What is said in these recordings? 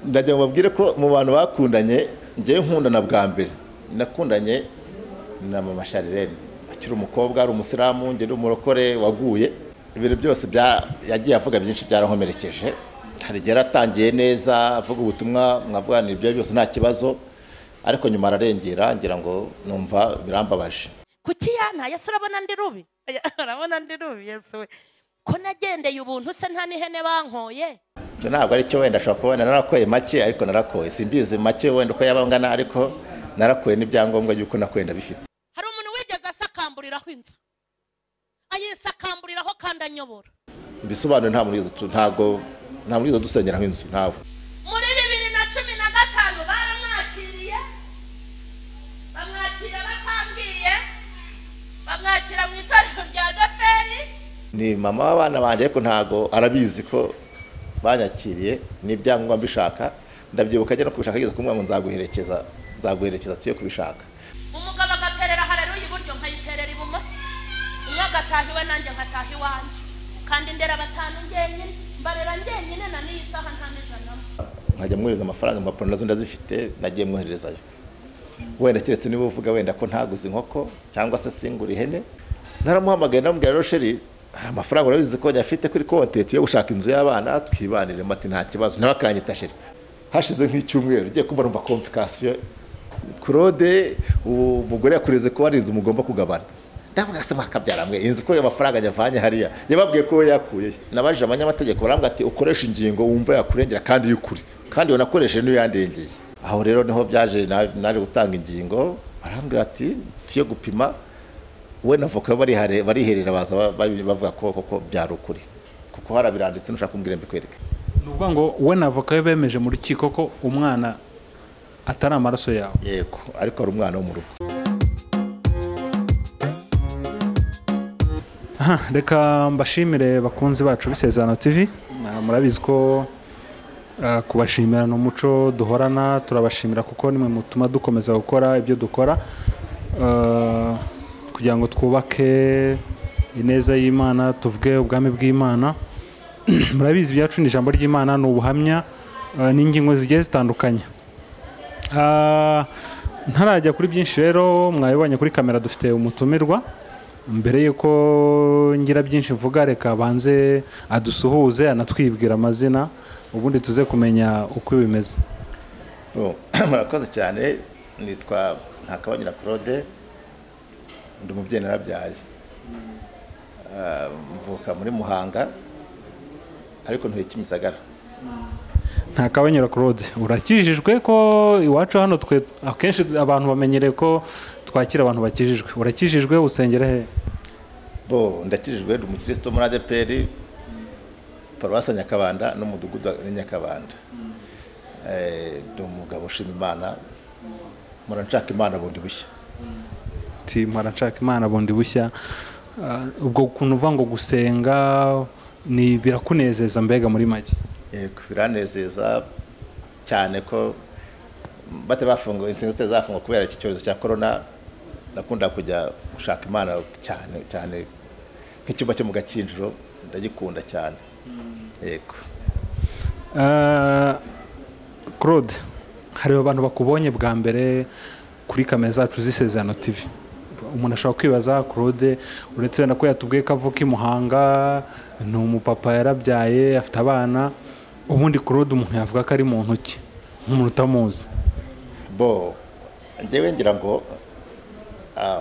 ndagira ngo babwire ko mu bantu bakundanye ngewe nkundana bwa mbere nakundanye na mama Sharirene akiri umukobwa ari umusiramu ngende umurokore waguye ibintu byose yagiye avuga byinshi byarankomerekeje hari gihe atangiye neza avuga ubutumwa mwavuga ni ibyo byose nta kibazo ariko nyuma ararengera ngira ngo numva birambabaje kuki yana Yesu urabona ndi rubi urabona ndi rubi Yesu we ko nagendeye ubuntu se nta nihene bankoye ntabwo ari cyo wenda ashobora kubona narakoye make ariko narakoye simbizi make wenda uko yabangana ariko narakoye n'ibyangombwa yuko nakwenda bifite hari umuntu wigeze asakamburiraho inzu ayisakamburiraho kandi anyobora bisobanura nta muri izo dusenyeraho inzu ntawe muri 2015 baramwakiriye bamwakira batambwiye bamwakira mu itorero rya Gaferi ni mama w'abana banjye ariko ntago arabizi ko banyakiriye n'ibyangombwa mbishaka ndabyibuka ajya no kubishaka ageze kumwe ngo nzaguherekeza tuye kubishaka umugabo agaterera haleluya iburyo nkayiterera ibumoso umwe agataha iwe nanjye nkataha iwanjye kandi ndera batanu ngenyine mbarera ngenyine na n'iyi saha nta n'ijana nkajya mwohereza amafaranga impapuro nazo ndazifite nagiye mwoherezayo wenda keretse niba uvuga wenda ko ntaguze inkoko cyangwa se singura ihene naramuhamagaye ndamubwira rero sheri amafaranga urabizi ko nyafite kuri konti yo gushaka inzu y'abana twibanire mati nta kibazo ntabakanyita sheri hashize nk'icyumweru ugiye kumva numva complication Claude umugore yakureze ko ari inzu mugomba kugabana ndavuga se mwakabyaramwe inzu ko amafaranga yavanye hariya yababwiye ko yakuye nabajije abanyamategeko barambwa ati ukoresha ingingo wumva yakurengera kandi y'ukuri kandi wanakoresheje niyo yandengeye aho rero niho byaje naje gutanga ingingo barambwira ati tuye gupima we navoka bariherera baza bavuga ko koko byari ukuri kuko harabiranditse nushaka kumbwira mbikwereke nuvuga ngo we navoka bemeje mu rukiko ko umwana atari amaraso yawe yego ariko ari umwana wo mu rugo reka mbashimire bakunzi bacu b'Isezerano TV murabizi ko kubashimira no muco duhorana turabashimira kuko nimwe mutuma dukomeza gukora ibyo dukora kugira ngo twubake ineza y'Imana tuvuge ubwami bw'Imana murabizi byacu ni ijambo ry'Imana n'ubuhamya n'ingingo zigiye zitandukanye ntarajya kuri byinshi rero mwabibonye kuri kamera dufite umutumirwa mbere yuko ngira byinshi mvuga reka banze adusuhuze anatwibwira amazina ubundi tuze kumenya uko bimeze murakoze cyane nitwa Ntakabanyira Claude ndi umubyeyi narabyaye mvuka muri Muhanga ariko ntuye Kimisagara Ntakabanyira Claude urakijijwe ko iwacu hano twe akenshi abantu bamenyereye ko twakira abantu bakijijwe urakijijwe usengera he ndakijijwe ndi umukristo muri ADPR Paruwasi Nyakabanda n'umudugudu wa Nyakabanda ndi umugabo ushima Imana muranshaka Imana bundi bushya muranshaka Imana bundi bushya ubwo kuntu uva ngo gusenga ni birakunezeza mbega muri make yego biranezeza cyane ko bate bafunga insengero zafunga kubera iki cyorezo cya corona nakunda kujya gushaka Imana cyane nk'icyumba cyo mu Gakinjiro ndagikunda cyane yego Claude hari abantu bakubonye bwa mbere kuri kamera zacu z'Isezerano TV umuntu ashobora kwibaza Claude uretse na ko yatubwiye ko avuka i Muhanga ni umupapa yarabyaye afite abana ubundi Claude umuntu yavuga ko ari mu ntoki nk'umuntu utamuzi njyewe ngira ngo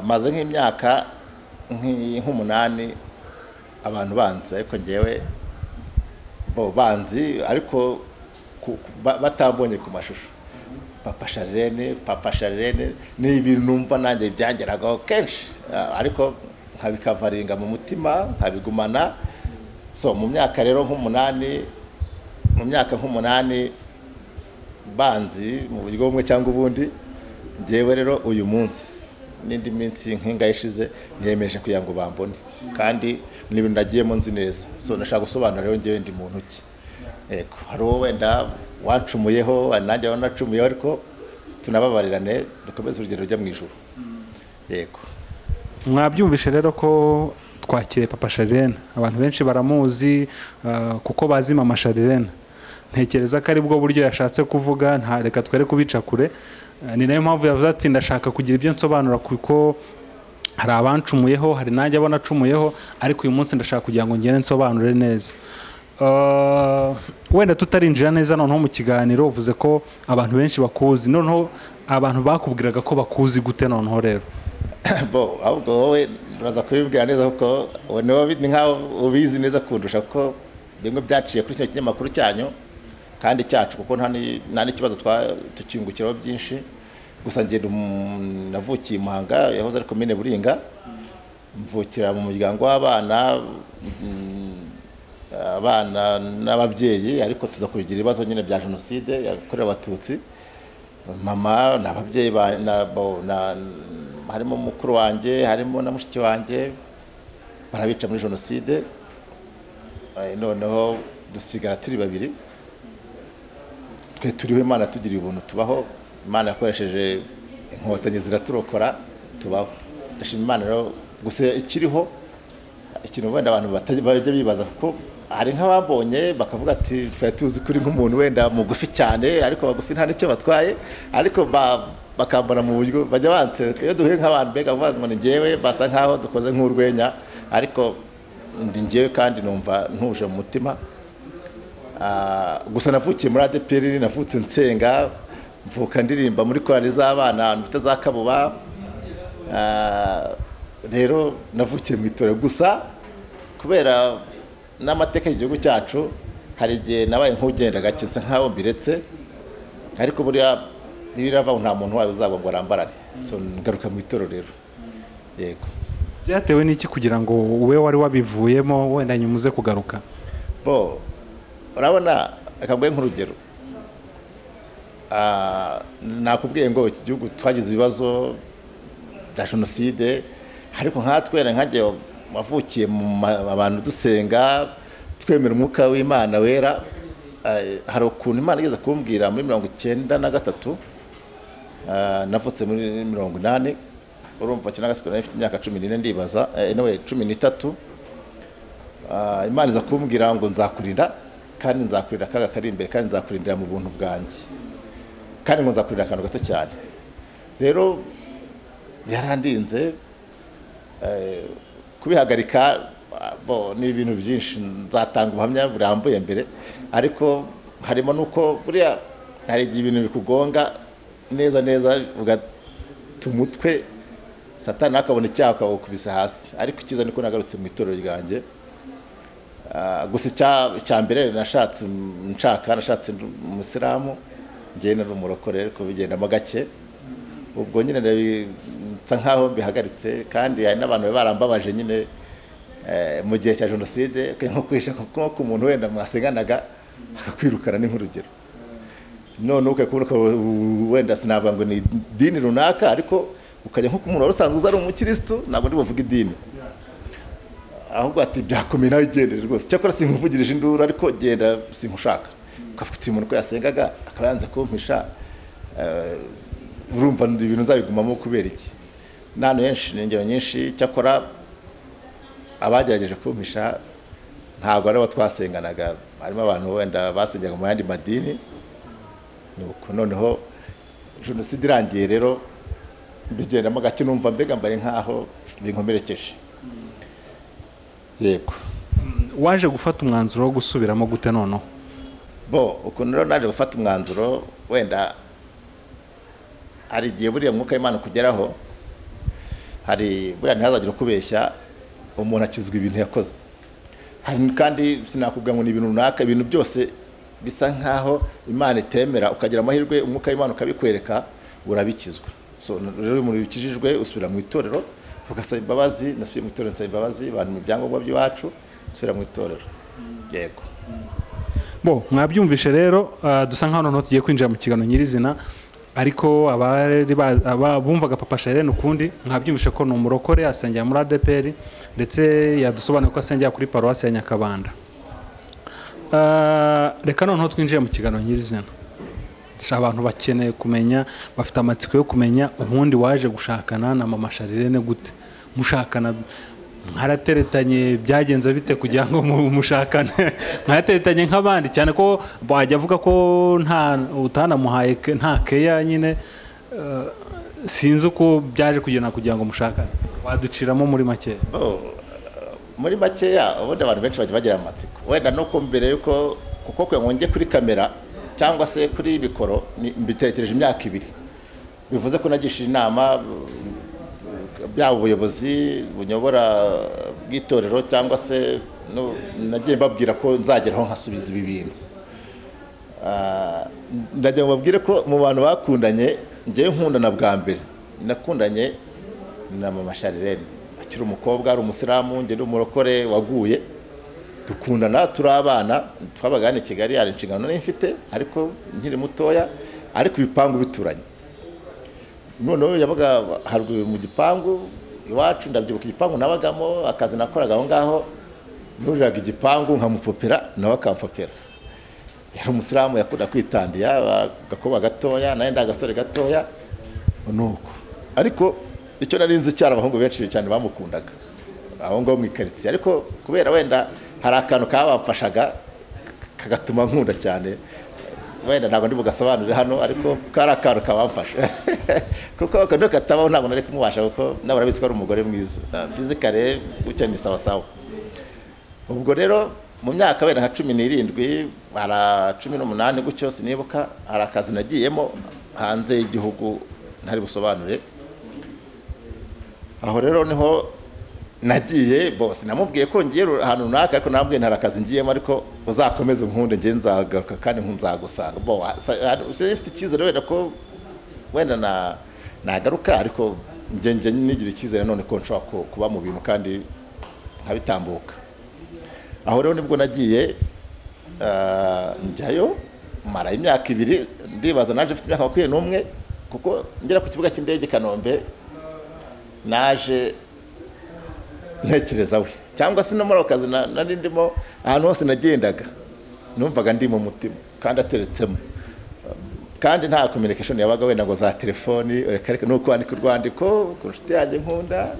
maze nk'imyaka nk'umunani abantu banzi ariko njyewe banzi ariko batambonye ku mashusho Papa Sharirene ni ibintu numva nanjye byangeragaho kenshi ariko nkabikavaringa mu mutima nkabigumana mu myaka rero nk'umunani banzi mu buryo bumwe cyangwa ubundi njyewe rero uyu munsi n'indi minsi nk'ingahe ishize niyemeje kugira ngo bambone kandi n'ibintu nagiyemo nzi neza nashaka gusobanura rero njyewe ndi muntu ki yego hari uwo wenda wancumuyeho nanjye wanacumuyeho ariko tunababarirane dukomeze urugendo rujya mu ijuru yego mwabyumvishe rero ko twakiriye Papa Sharirene abantu benshi baramuzi kuko bazi Mama Sharirene ntekereza ko ari bwo buryo yashatse kuvuga, nta reka twere kubica kure. Ni nayo mpamvu yavuze ati ndashaka kugira ibyo nsobanura kuko hari abancumuyeho, hari nanjye abona acumuyeho, ariko uyu munsi ndashaka kugira ngo ngende nsobanure neza. Wenda tutarinjira neza noneho mu kiganiro, uvuze ko abantu benshi bakuzi, noneho abantu bakubwiraga ko bakuzi gute noneho rero? Bo ahubwo wowe uraza kubibwira neza kuko ni nkaho ubizi neza kundusha, kuko bimwe byaciye kuri kino kinyamakuru cyanyu kandi cyacu, kuko nta n'ikibazo tukingukiraho byinshi. Gusa ngenda navukiye i Muhanga, yahoze ari komine Buringa, mvukira mu muryango w'abana n'ababyeyi, ariko tuza kugira ibibazo nyine bya jenoside yakorewe abatutsi. Mama n'ababyeyi harimo mukuru wanjye, harimo na mushiki wanjye, barabica muri jenoside. Noneho dusigara turi babiri, twe turiho, Imana tugiriye ubuntu tubaho. Imana yakoresheje inkotanyi ziraturokora tubaho, ndashima Imana rero. Gusa ikiriho ikintu wenda abantu bajya bibaza, kuko hari nk'ababonye bakavuga ati twari tuzi kuri nk'umuntu wenda mugufi cyane, ariko bagufi nta n'icyo batwaye, ariko bakambona mu buryo bajya banseka iyo duhuye nk'abantu mbega bavuga ngo ni njyewe, basa nkaho dukoze nk'urwenya, ariko ndi njyewe kandi numva ntuje mu mutima. Gusa navukiye muri ADPR, navutse nsenga, mvuka ndirimba muri korali z'abana bita za Kabuba. Rero navukiye mu itorero, gusa kubera n'amateka y'igihugu cyacu hari igihe nabaye nk'ugenda gakitse nkaho mbiretse, ariko buriya birava nta muntu wayo uzagwa ngo arambarare. So ngaruka mu itorero rero. Yego. Byatewe n'iki kugira ngo ube wari wabivuyemo wenda nyuma uze kugaruka? Bo urabona, akabwe nk'urugero, nakubwiye ngo iki gihugu twagize ibibazo bya jenoside, ariko nkatwe nkajye wavukiye mu abantu dusenga twemera umwuka w'Imana wera. Hari ukuntu Imana igeze kumbwira muri 1993, navutse muri 80, urumva cyane gatatu nafite imyaka 14 ndibaza, nawe 13. Imana iza kumbwira ngo nzakurinda, kandi nzakurira akaga kari imbere, kandi nzakurindira mu buntu bwanjye, kandi ngo nzakurira akantu gato cyane. Rero yarandinze, kubihagarika ni ibintu byinshi, nzatanga ubuhamya burambuye mbere, ariko harimo nuko buriya hari igihe ibintu bikugonga neza ugata umutwe, Satani akabona icyaha akawukubisa hasi. Ariko ikiza niko nagarutse mu itorero ryanjye. Gusa icya mbere nashatse umusiramu, njye nari umurokore, ariko bigendamo gake. Ubwo nyine nsa nkaho mbihagaritse, kandi hari n'abantu barambabaje nyine mu gihe cya jenoside, nko kwisha nko ku muntu wenda mwasenganaga akakwirukana, ni nk'urugero. None ukakubona wenda sinavuga ngo ni dini runaka, ariko ukajya nko ku muntu wari usanzwe uza ari umukristo, ntabwo ndi buvuga idini, ahubwo ati byakomeye nawe igendere rwose, cyakora sinkuvugirije induru, ariko genda sinkushaka. Ukafite umuntu ko yasengaga akaba yanze kumpisha, urumva ibintu uzabigumamo kubera iki? Nano henshi n'ingero nyinshi, cyakora abagerageje kumpisha ntabwo ari abo twasenganaga, harimo abantu wenda basengeraga mu yandi madini. Nuko noneho jenoside irangiye rero mbigendamo gake, numva mbega mbaye nkaho binkomerekeje. Yego. Waje gufata umwanzuro wo gusubiramo gute noneho? Bo ukuntu rero naje gufata umwanzuro, wenda hari igihe buriya mwuka w'Imana kugeraho, hari buriya ntihazagira kubeshya, umuntu akizwa ibintu yakoze. Hari kandi sinakubwira ngo ni ibintu runaka, ibintu byose bisa nkaho Imana itemera, ukagira amahirwe umwuka w'Imana ukabikwereka, urabikizwa. So rero umuntu bikijijwe usubira mu itorero, ugasaba imbabazi. Nasubiye mu itorero nsaba imbabazi, abantu mu byangombwa by'iwacu, nsubira mu itorero. Yego. Bo mwabyumvishe rero, dusa nkaho noneho tugiye kwinjira mu kiganiro nyirizina, ariko abumvaga Papa Charlene ukundi mwabyumvishe ko ni umurokore, asengera muri ADPR, ndetse yadusobanuye ko asengera kuri paruwasi ya Nyakabanda. Reka noneho twinjiye mu kiganiro nyirizina. Abantu bakeneye kumenya, bafite amatsiko yo kumenya ubundi waje gushakana na Mama Charlene gute? Mushakana mwarateretanye byagenze bite kugira ngo mushakane mwarateretanye nk'abandi cyane ko bajya avuga ko utanamuhaye nta keya nyine sinzi uko byaje kugira ngo mushakane waduciramo muri make muri makeya ubundi abantu benshi bajya bagira amatsiko wenda nuko mbere yuko kuko kwe ngo njye kuri kamera cyangwa se kuri mikoro mbitekereje imyaka 2 bivuze ko nagishije inama byaba ubuyobozi bunyobora bw'itorero cyangwa se nagiye babwira ko nzageraho nkasubiza ibi bintu ndagiye babwire ko mu bantu bakundanye ngiye nkundana bwa mbere nakundanye na mama Sharirene akiri umukobwa ari umusilamu nge n'umurokore waguye dukundana turi abana twabaga i Kigali ari inshingano nari mfite ariko nkiri mutoya ariko ibipangu bituranye noneho yabaga haruguru mu gipangu iwacu ndabyibuka igipangu nabagamo akazi nakoraga aho ngaho nuriraga igipangu nkamupopera nawe akampopera yari umusilamu yakunda kwitandiya gakoba gatoya naye ndagasore gatoya nuko ariko icyo narinzi cyara abahungu benshi cyane bamukundaga aho ngo mu ikaritsiye ariko kubera wenda hari akantu kabamfashaga kagatuma nkunda cyane wenda ntabwo ndi bugasobanurire hano ariko kari akantu kabamfasha kuko akano katabaho ntabwo nari kumubasha kuko nabara bizi ko ari umugore mwiza physically ukeneye sawa ubwo rero mu myaka wenda nka 17 bara 18 gutyo sinibuka hari akazi nagiyemo hanze y'igihugu ntari busobanure aho rero niho nagiye bose namubwiye ko ngiye ahantu runaka ariko nambwiye ntara akazi ngiyemo ariko uzakomeza nkunde nge nzagaruka kandi nkunzagusanga bo ufite icyizere wenda ko wenda nagaruka ariko nge nigira icyizere none ko nshobora kuba mu bintu kandi nkabitambuka aho rero nibwo nagiye njyayo mara imyaka 2 ndibaza naje mfite imyaka 21 kuko ngera ku kibuga cy'indege Kanombe naje ntekereza we cyangwa se no muri akazi nari ndimo ahantu hose nagendaga numvaga ndi mu mutima kandi ateretsemo kandi nta communication yabaga wenda ngo za telefoni reka no kwandika urwandiko ku nshuti yanjye nkunda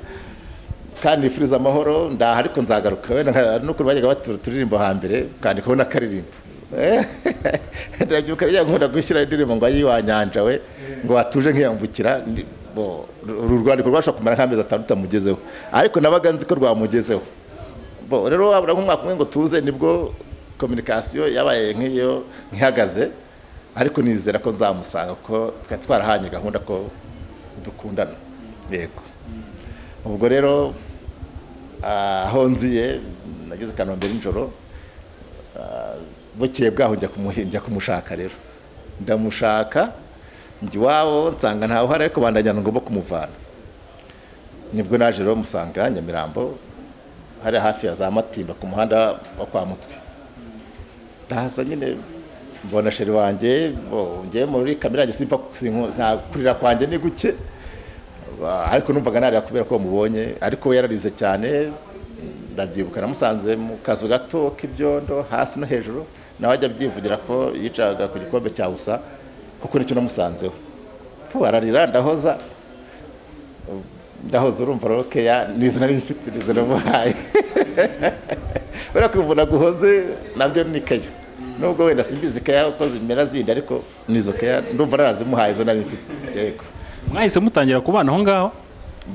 kandi nifuriza amahoro ndaha ariko nzagaruka wenda nuko bajyaga baturirimbo hambere kandi ko nakaririmbo ndabyuka rya nkunda gushyira indirimbo ngo ayiwanyanja we ngo watuje nkiyambukira urwandiko rwashobora kumara nk'amezi 5 utamugezeho ariko nabaga nzi ko rwamugezeho bo rero abura nk'umwaka umwe ngo tuze nibwo communication yabaye nk'iyo nkihagaze ariko nizera ko nzamusanga ko twarahanye gahunda ko dukundana yego ubwo rero aho nziye nageze Kanombe n'ijoro bukeye bwaho njya kumushaka rero ndamushaka njye wabo nsanga ntaho hari ariko bandajyana ngomba kumuvana nibwo naje rero musanga Nyamirambo hari hafi ya za Matimba ku muhanda wa kwa Mutwe ndahaza nyine mbona sheri wanjye ngiye muri kamera yanjye simpa kurira kwanjye ni guke ariko numvaga nari kubera ko mubonye ariko yararize cyane ndabyibuka namusanze mu kazu gato k'ibyondo hasi no hejuru nawe ajya byivugira ko yicaga ku gikombe cya usa kuko nicyo namusanzeho ararira ndahoza urumva rokeya nizo nari mfite nizo namuhaye barakumvuna guhoze nabyo nikaya nubwo wenda simbizi kaya uko zimera zindi ariko nizo kaya ndumva narazimuhaye zo nari mfite yego mwahise mutangira kubana aho ngaho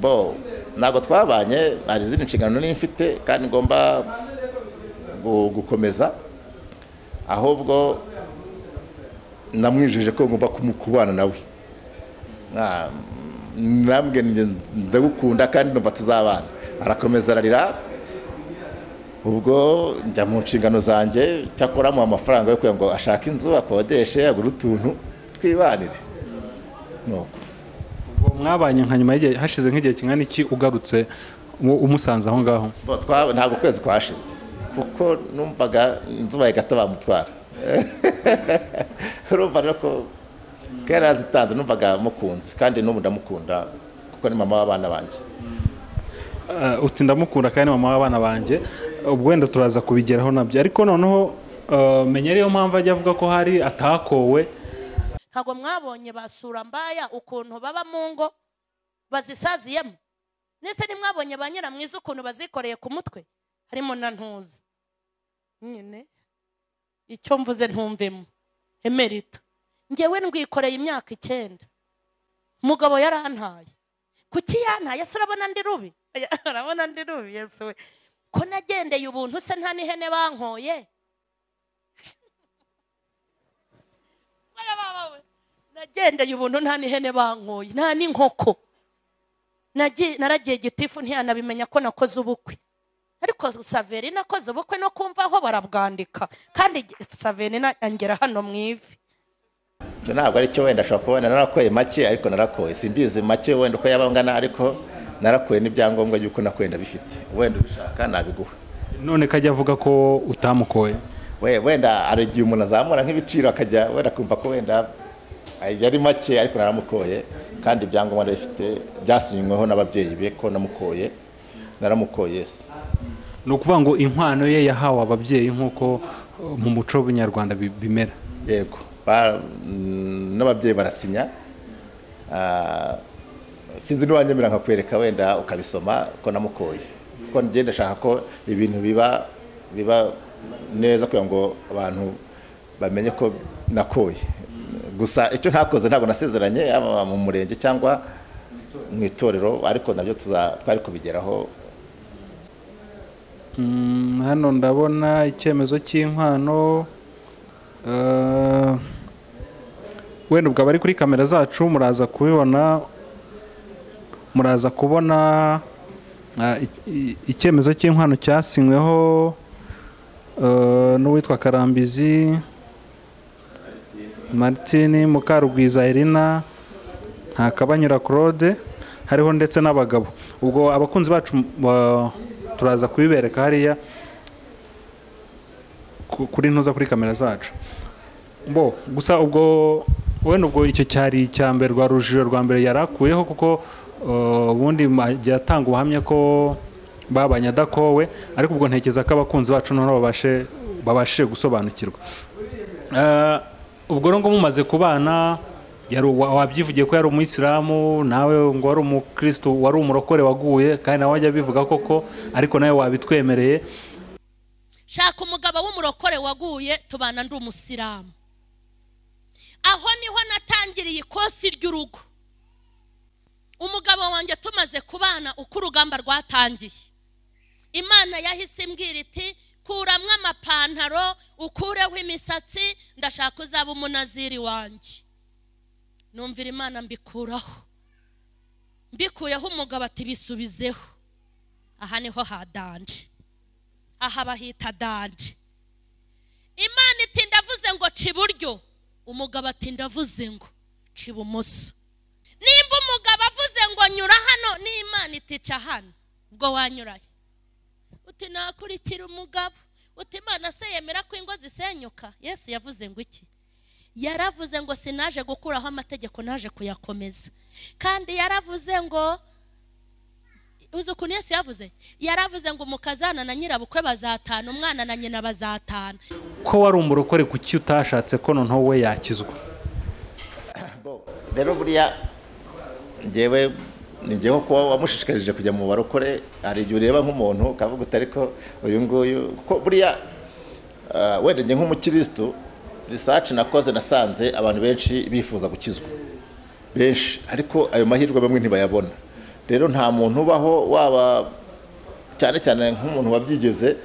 bo nago twabanye ari zindi nshingano nari mfite kandi ngomba gukomeza ahubwo namwijeje ko ngomba kumukubana nawe nambwe ndagukunda kandi ndumva tuzabana arakomeza ararira ubwo njya mu nshingano zanjye cyakora mu amafaranga yo kugira ngo ashaka inzu akodeshe agura utuntu twibanire nuko ubwo mwabanye nka nyuma y'igihe hashize nk'igihe kingana iki ugarutse umusanze aho ngaho ntabwo kwezi kwashize kuko numvaga nzubaye gato bamutwara urumva rero ko kera yazitanze numvaga mukunze kandi n'ubu ndamukunda kuko ni mama w'abana banjye uti ndamukunda kandi mama w'abana banjye ubwo wenda turaza kubigeraho nabyo ariko noneho menya ariyo mpamvu ajya avuga ko hari atakowe ntabwo mwabonye basura mbaya ukuntu baba mu ngo bazisaziyemo nese nimwabonye ba Nyiramwiza ukuntu bazikoreye ku mutwe harimo na Ntuza nyine icyo mvuze ntumvemo Emerita ngewe ndwikoreye imyaka 9 umugabo yarantaye kuki yantaye se urabona ndi rubi urabona ndi rubi Yesu we ko nagendeye ubuntu se nta n'ihene bankoye nagendeye ubuntu nta n'ihene bankoye nta n'inkoko naragiye gitifu ntiyanabimenya ko nakoze ubukwe ariko Saveri nakoze ubukwe no kumva aho barabwandika kandi Saveri angera hano mu ivi ntabwo ari cyo wenda ashobora kubona narakoye make ariko narakoye simbizi make wenda uko yabangana ariko narakoye n'ibyangombwa y'uko nakwenda bifite wenda ubishaka nabiguha none kajya avuga ko utamukoye wenda aragiye umuntu azamura nk'ibiciro akajya wenda kumva ko wenda yari make ariko naramukoye kandi ibyangombwa bifite byasinyweho n'ababyeyi be ko naramukoye se ni ukuvuga ngo inkwano ye yahawe ababyeyi nk'uko mu muco w'Abanyarwanda bimera yego n'ababyeyi barasinya sinzi niwanyemera nkakwereka wenda ukabisoma ko namukoye kuko ngenda ndashaka ko ibintu biba neza kugira ngo abantu bamenye ko nakoye gusa icyo ntakoze ntabwo nasezeranye yaba mu murenge cyangwa mu itorero ariko nabyo twari kubigeraho hano ndabona icyemezo cy'inkwano wenda ubwo abari kuri kamera zacu muraza kubona icyemezo cy'inkwano cyasinyweho n'uwitwa Karambizi Martine Mukarugwiza Elina Ntakabanyura Claude hariho ndetse n'abagabo ubwo abakunzi bacu turaza kubibereka hariya kuri ntuza kuri kamera zacu gusa ubwo wenda ubwo icyo cyari icyambere rwa rujiro rwa mbere yarakuyeho kuko ubundi yatanga ubuhamya ko babanye adakowe ariko ubwo ntekeza ko abakunzi bacu noneho babashije gusobanukirwa ubwo ngo mumaze kubana wabyivugiye ko yari umuyisilamu nawe ngo wari umukristo wari umurokore waguye kandi nawe wajya bivuga koko ariko nawe wabitwemereye shaka umugabo w'umurokore waguye tubana ndi umusilamu aho niho natangiriye ikosi ry'urugo umugabo wanjye tumaze kubana uko urugamba rwatangiye Imana yahise imbwira iti kuramwe amapantaro ukureho imisatsi ndashaka uzaba umunaziri wanjye numvira Imana mbikuyeho umugabo ati bisubizeho aha niho hadanje aha bahita danje Imana iti ndavuze ngo ciburyo umugabo ati ndavuze ngo cibumoso nimba umugabo avuze ngo nyura hano n'Imana iticha hano ubwo wanyuraye uti nakurikira umugabo uti Imana se yemera ko ingo zisenyuka Yesu yavuze ngo iki yaravuze ngo sinaje gukuraho amategeko naje kuyakomeza kandi yaravuze ngo uzukunye Yesu yaravuze ngo umukazana na nyirabukwe bazatana umwana na nyina bazatana ko wari umurokore kuki utashatse ko noneho we yakizwa rero buriya ngewe ko wamushishikarije kujya mu barokore hari igihe ureba nk'umuntu ukavuga utari ko uyu nguyu kuko buriya wenda njye nk'umukristo research nakoze nasanze abantu benshi bifuza gukizwa benshi ariko ayo mahirwe bamwe ntibayabona rero nta muntu ubaho waba cyane cyane nk'umuntu wabyigeze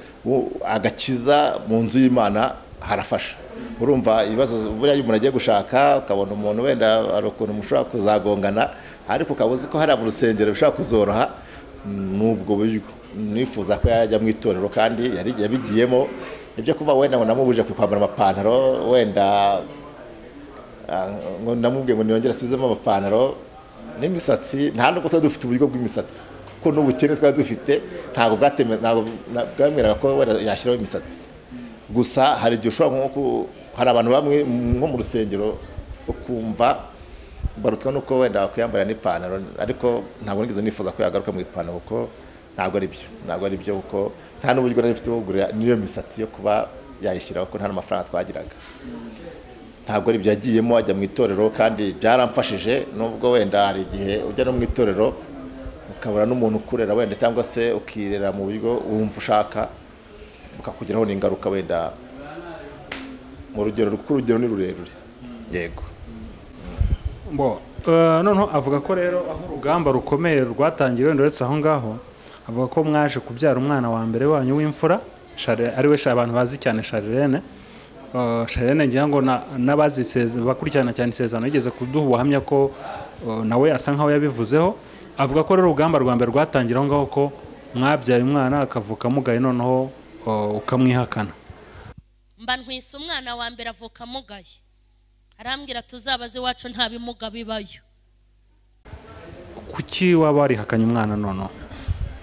agakiza mu nzu y'Imana harafasha urumva ibibazo buriya iyo umuntu agiye gushaka ukabona umuntu wenda ari ukuntu mushobora kuzagongana ariko ukabuzi ko hari mu rusengero bishobora kuzoroha n'ubwo buryo nifuza ko yajya mu itorero kandi yabigiyemo ibyo kuva wenda ngo namubuje kwambara amapantaro wenda ngo namubwiye ngo niyongere asubizemo amapantaro n'imisatsi nta nubwo tuba dufite uburyo bw'imisatsi kuko n'ubukene twari dufite ntabwo bwamweraga ko wenda yashyiraho imisatsi gusa hari igihe ushobora hari abantu bamwe nko mu rusengero ukumva barutwa nuko wenda kwiyambara n'ipantaro ariko ntabwo nigeze nifuza ko yagaruka mu ipantaro kuko ntabwo ari byo kuko nta n'uburyo nari mfite bugura niyo misatsi yo kuba yayishyiraho ko nta n'amafaranga twagiraga ntabwo ari byo yagiyemo ajya mu itorero kandi byaramfashije nubwo wenda hari igihe ujya no mu itorero ukabura n'umuntu ukurera wenda cyangwa se ukirera mu buryo wumva ushaka ukakugiraho n'ingaruka wenda mu rugero rw'urugero ni rurerure yego noneho avuga ko rero aho urugamba rukomeye rwatangiriwe ndetse aho ngaho avuga ko mwaje kubyara umwana wa mbere wanyu w'imfura ariwe abantu bazi cyane Charlene. Charlene ngira ngo bakurikirana cyane isezerano yigeze kuduha ubuhamya ko nawe asa nkaho yabivuzeho. Avuga ko rero urugamba rwa mbere rwatangira aho ngaho ko mwabyaye umwana akavuka mugaye noneho ukamwihakana. Mba ntwise umwana wa mbere avuka mugaye, arambwira tuzabaze iwacu nta bimuga bibayo. Kuki waba warihakanye umwana noneho?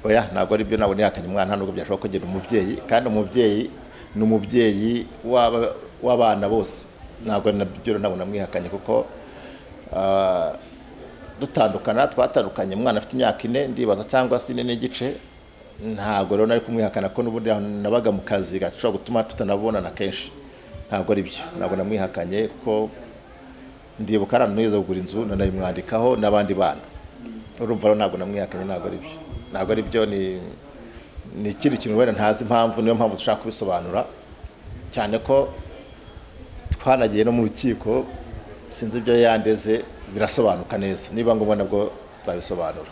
Oya, ntabwo ari byo, nabo nihakanye umwana nubwo byashobora kugira umubyeyi, kandi umubyeyi ni umubyeyi w'abana bose. Ntabwo nabyo nabo namwihakanye kuko twatandukanye umwana afite imyaka 4 ndibaza cyangwa se 4 n'igice. Ntabwo rero nari kumwihakana ko n'ubundi nabaga mu kazi gashobora gutuma tutanabonana kenshi. Ntabwo ari byo, ntabwo namwihakanye kuko ndibuka arantuza kugura inzu nanayimwandikaho n'abandi bana. Urumva rero ntabwo namwihakanye, ntabwo ari byo, ni ikindi kintu wenda ntazi impamvu, niyo mpamvu dushaka kubisobanura cyane ko twanagiye no mu rukiko, sinzi ibyo yandeze birasobanuka neza, niba ngombwa nabwo zabisobanura.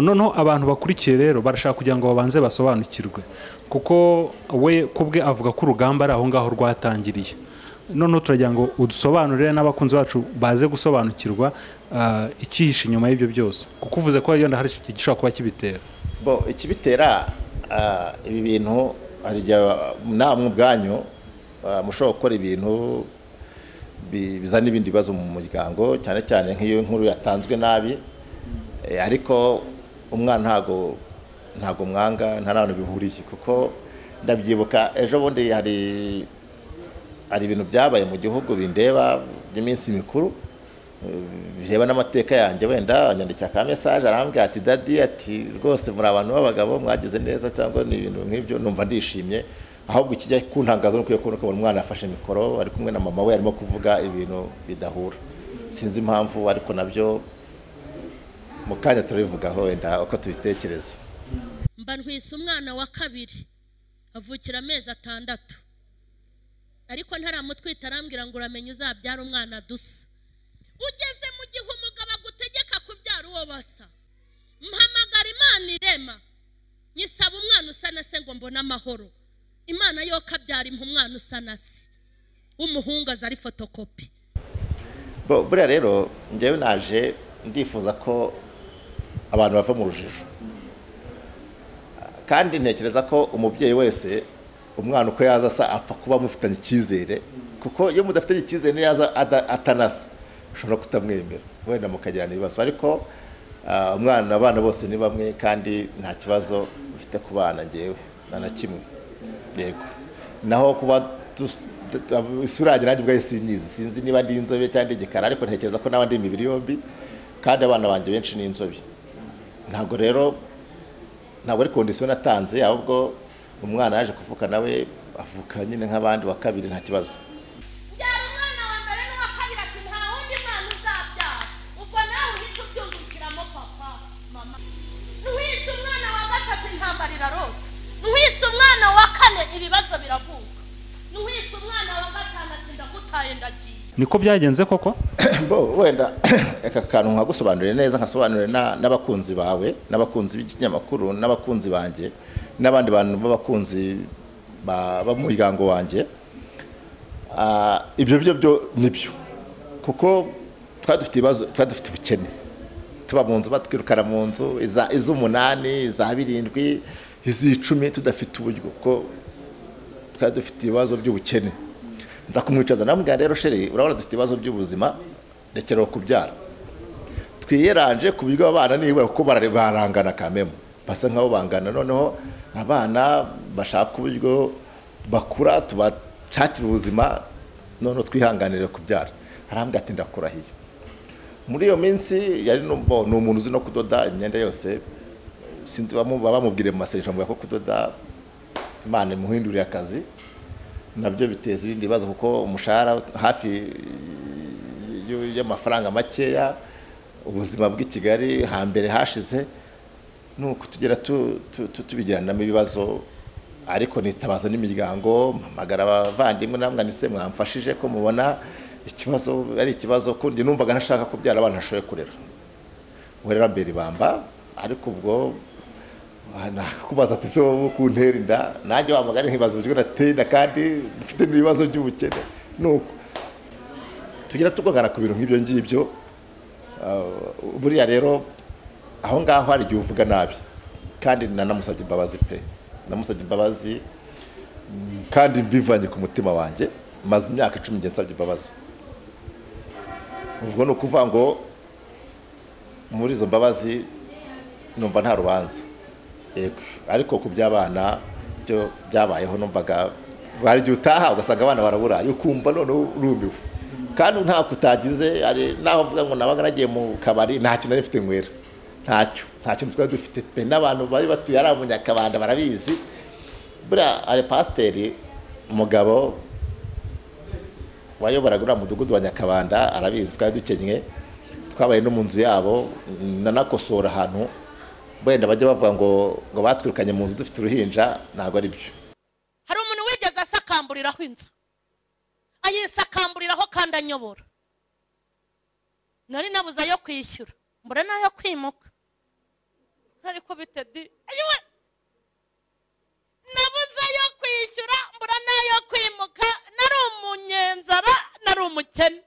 Noneho abantu bakurikiye rero barashaka kugira ngo babanze basobanukirwe kuko we kubwe avuga ko urugamba ari aho ngaho rwatangiriye. Noneho turagira ngo udusobanurire n'abakunzi bacu baze gusobanukirwa ikihishe inyuma y'ibyo byose, kuko uvuze ko yenda hari igishobora kuba kibitera. Ikibitera ibi bintu hari namwe ubwanyu mushobora gukora ibintu bizana ibindi bibazo mu muryango, cyane cyane nk'iyo inkuru yatanzwe nabi, ariko umwana ntago mwanga, nta nanone bihuriye kuko ndabyibuka ejo bundi hari ibintu byabaye mu gihugu bindeba by'iminsi mikuru bireba n'amateka yanjye, wenda anyandikira ka message arambwira ati dadi, ati rwose muri abantu b'abagabo mwagize neza, cyangwa ni ibintu nk'ibyo. Numva ndishimye, ahubwo ikijya kuntangaza no kubona umwana afashe mikoro ari kumwe na mama we arimo kuvuga ibintu bidahura. Sinzi impamvu, ariko nabyo mu kanya turabivugaho wenda uko tubitekereza. Mba ntwise umwana wa kabiri avukira amezi 6, ariko ntaramutwita arambwira ngo uramenye uzabyara umwana dusa. Ugeze mu gihe umugabo agutegeka kubyara uwo basa, mpamagara Imana irema nyisaba umwana usa na se ngo mbone amahoro. Imana yo kabyara umwana usa na se w'umuhungu aza ari fotokopi. Buriya rero njyewe naje ndifuza ko abantu bava mu rujijo, kandi ntekereza ko umubyeyi wese umwana uko yaza asa apfa kuba mufitanye icyizere, kuko iyo mudafitanye icyizere yaza atanasa ushobora kutamwemera, wenda mukagirana ibibazo. Ariko abana bose ni bamwe, kandi nta kibazo mfite ku bana njyewe na kimwe. Yego, naho kuba isura yanjye nanjye ubwayo sinzi niba ndi inzobe cyangwa igikara, ariko ntekereza ko n'abandi imibiri yombi, kandi abana banjye benshi ni inzobe. Ntabwo ari kondisiyo natanze, ahubwo umwana yaje kuvuka nawe avuka nyine nk'abandi wa kabiri, nta kibazo. Umwana wa mbere n'uwa kabiri ati nta wundi mwana uzabyara, ubwo nawe uhita ubyungukiramo papa mama. Nuhise umwana wa gatatu intambara irarota, nuhise umwana wa 4 ibibazo biravuka, nuhise umwana wa 5 ndagutaye ndagiye. Niko byagenze koko? Wenda aka kantu nkagusobanurire neza, nkasobanurire n'abakunzi bawe, n'abakunzi b'ikinyamakuru, n'abakunzi banjye, n'abandi bantu b'abakunzi b'umuryango wanjye. Ibyo byo nibyo, kuko dufite ibibazo, dufite ubukene, tuba mu nzu batwirukana mu nzu iz'8, iz'7, iz'10 tudafite uburyo, kuko dufite ibibazo by'ubukene. Nza kumwicaza namubwira rero sheri, urabona dufite ibibazo by'ubuzima, rekera kubyara, twiyeranje ku buryo abana nibura kuko barangana kamemo, basa nk'abo bangana. Noneho abana bashaka uburyo bakura, tubashakira ubuzima, noneho twihanganire kubyara. Arambwira ati ndakurahiye. Muri iyo minsi yari ni umuntu uzi no kudoda imyenda yose, sinzi bamubwire mu masengesho ko kudoda Imana imuhindurira akazi, nabyo biteza ibindi bibazo, kuko umushahara hafi y'amafaranga makeya, ubuzima bw'i Kigali hambere hashize nuko tugera tubigiranamo ibibazo ariko nitabaza n'imiryango mpamagara abavandimwe namwe nise mwamfashije ko mubona ikibazo ari ikibazo kundi numvaga ntashaka kubyara abana nashoboye kurera urera mbere bamba ariko ubwo kubaza ati se wowe kuntera inda nanjye wamagara nkibaza uburyo nateye inda kandi mfite n'ibibazo by'ubukene nuko tugira tugongana ku bintu nk'ibyo ngibyo buriya rero aho ngaho hari igihe uvuga nabi kandi nanamusabye imbabazi pe namusabye imbabazi kandi mbivanye ku mutima wanjye maze imyaka 10 ngiye nsabye imbabazi ubwo no kuvuga ngo muri izo mbabazi numva nta rubanza yego ariko ku by'abana byo byabayeho numvaga bari gihe utaha ugasanga abana barabura yo kumva none urumiwe kandi nta kutagize ari naho uvuga ngo nabaga nagiye mu kabari nta kintu nari mfite nkwera ntacyo twari dufite pe n'abantu bari batuye ari Munyakabanda barabizi buriya ari pasiteri umugabo wayoboraga uriya mudugudu wa Nyakabanda arabizi twari dukenywe twabaye no mu nzu yabo nanakosora ahantu wenda bajya bavuga ngo batwirukanye mu nzu dufite uruhinja ntabwo ari byo hari umuntu wigeze asakamburiraho inzu ayisakamburiraho kandi anyobora nari nabuze ayo kwishyura mbura nayo kwimuka ariko bitedi ayiwe nabuze ayo kwishyura mbura nayo kwimuka nari umunyenzara nari umukene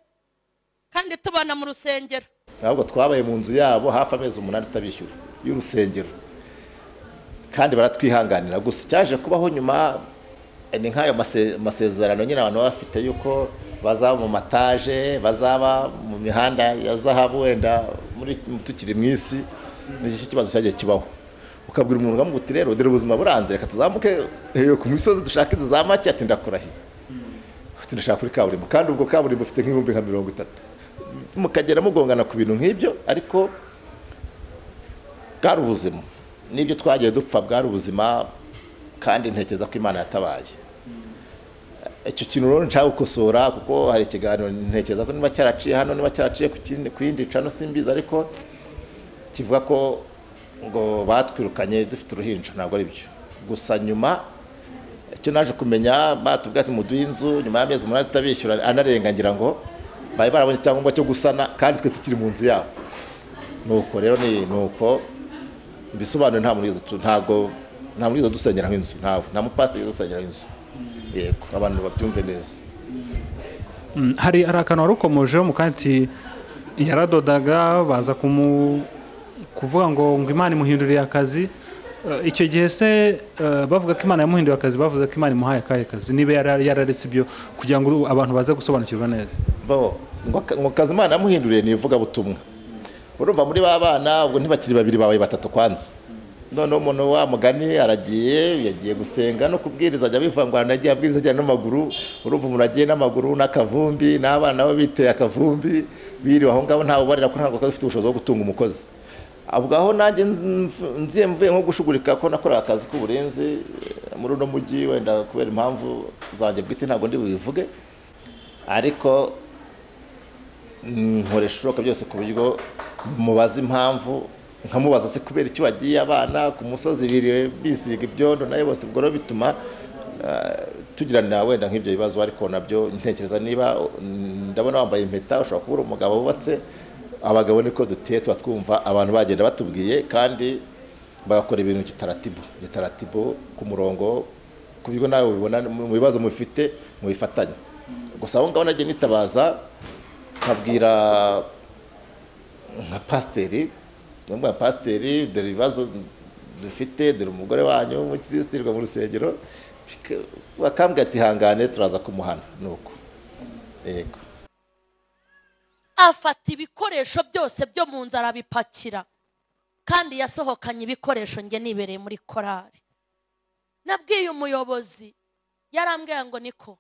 kandi tubana mu rusengero ntabwo twabaye mu nzu yabo hafi amezi 8 tabishyura y'urusengero kandi baratwihanganira gusa cyaje kubaho nyuma ni nk'ayo masezerano nyine abantu bafite yuko bazaba mu mataje bazaba mu mihanda ya zahabu wenda muri tukiri mu isi n'icyo kibazo cyagiye kibaho ukabwira umuntu ngamuguti rero dore ubuzima buranze reka tuzamuke ku misozi dushaka izo za make ati ndakurahiye ndashaka kuri kaburimbo kandi ubwo kaburimbo ufite nk'ibihumbi 30 mukagera mugongana ku bintu nk'ibyo ariko bwari ubuzima n'ibyo twagiye dupfa bwari ubuzima kandi ntekereza ko Imana yatabaye icyo kintu rero nshaka gukosora kuko hari ikiganiro ntekereza ko niba cyaraciye hano niba cyaraciye ku yindi cano simbizi ariko kivuga ko ngo batwirukanye dufite uruhinja ntabwo ari byo gusa nyuma icyo naje kumenya batubwira ati muduhe inzu nyuma y'amezi 8 tabishyura anarenga ngira ngo bari barabonye icyangombwa cyo gusana kandi twe tukiri mu nzu yabo nuko rero ni nuko bisobanura nta muri izo dusengera nk'inzu nta mupasiteri dusengera inzu yego abantu babyumve neza hari akantu warukomojeho mukanti yaradodaga baza kuvuga ngo Imana imuhinduriye akazi icyo gihe se bavuga ko Imana yamuhinduriye akazi bavuze ko Imana imuhaye akahe kazi niba yararetse ibyo kugira ngo abantu baze gusobanukirwa neza ngo kazi Imana yamuhinduriye ni ivuga butumwa urumva muri ba bana ubwo ntibakiri babiri babaye batatu kwanza none umuntu wa mugani yagiye gusenga no kubwiriza ajya bivangwana yagiye abwiriza ajya n'amaguru urumva umuntu agiye n'amaguru n'akavumbi n'abana bo biteye akavumbi biriwe aho ngaho ntawe barira ko ntabwo dufite ubushobozi bwo gutunga umukozi ahubwo aho nanjye nziye mvuye nko gushugurika ko nakoraga akazi k'uburenzi muri uno mujyi wenda kubera impamvu zanjye bwite ntabwo ndi bubivuge ariko nkoresha ishoboka byose ku buryo mubaza impamvu nkamubaza se kubera icyo bagiye abana ku musozi biriwe bisiga ibyondo nayo bose ubwo rero bituma tugirana wenda nk'ibyo bibazo ariko nabyo ntekereza niba ndabona wambaye impeta ushobora kubura umugabo wubatse abagabo niko duteye tuba twumva abantu bagenda batubwiye kandi bagakora ibintu gitaratibo ku murongo ku buryo nawe ubibona mu bibazo mufite mu bifatanye gusa aho ngaho nagiye nitabaza nkabwira nka pasiteri n'umwe pasiteri dore ibibazo dufite dore umugore wanyu w'umukristo mu rusengero bakambwira ati hangane turaza kumuhana nuko yego afata ibikoresho byose byo mu nzu arabipakira kandi yasohokanye ibikoresho nge nibereye muri korari nabwiye umuyobozi yarambwiye ngo niko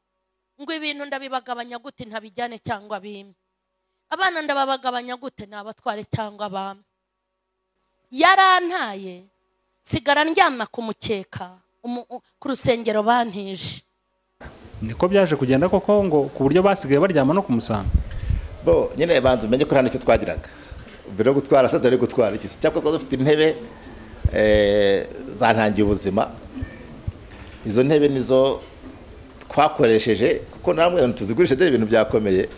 ngo ibintu ndabibagabanya gute ntabijyane cyangwa bimwe abana ndababagabanya gute nabatware cyangwa bamwe yarantaye sigara ndyama ku mukeka ku rusengero bantije niko byaje kugenda koko ngo ku buryo basigaye baryama no kumusanga bo nyine banze umenye ko nta nicyo twagiraga mbere yo gutwara se dore gutwara iki cyakora dufite intebe zantangiye ubuzima. Izo ntebe nizo twakoresheje kuko namwe tuzigurisha dore ibintu byakomeye.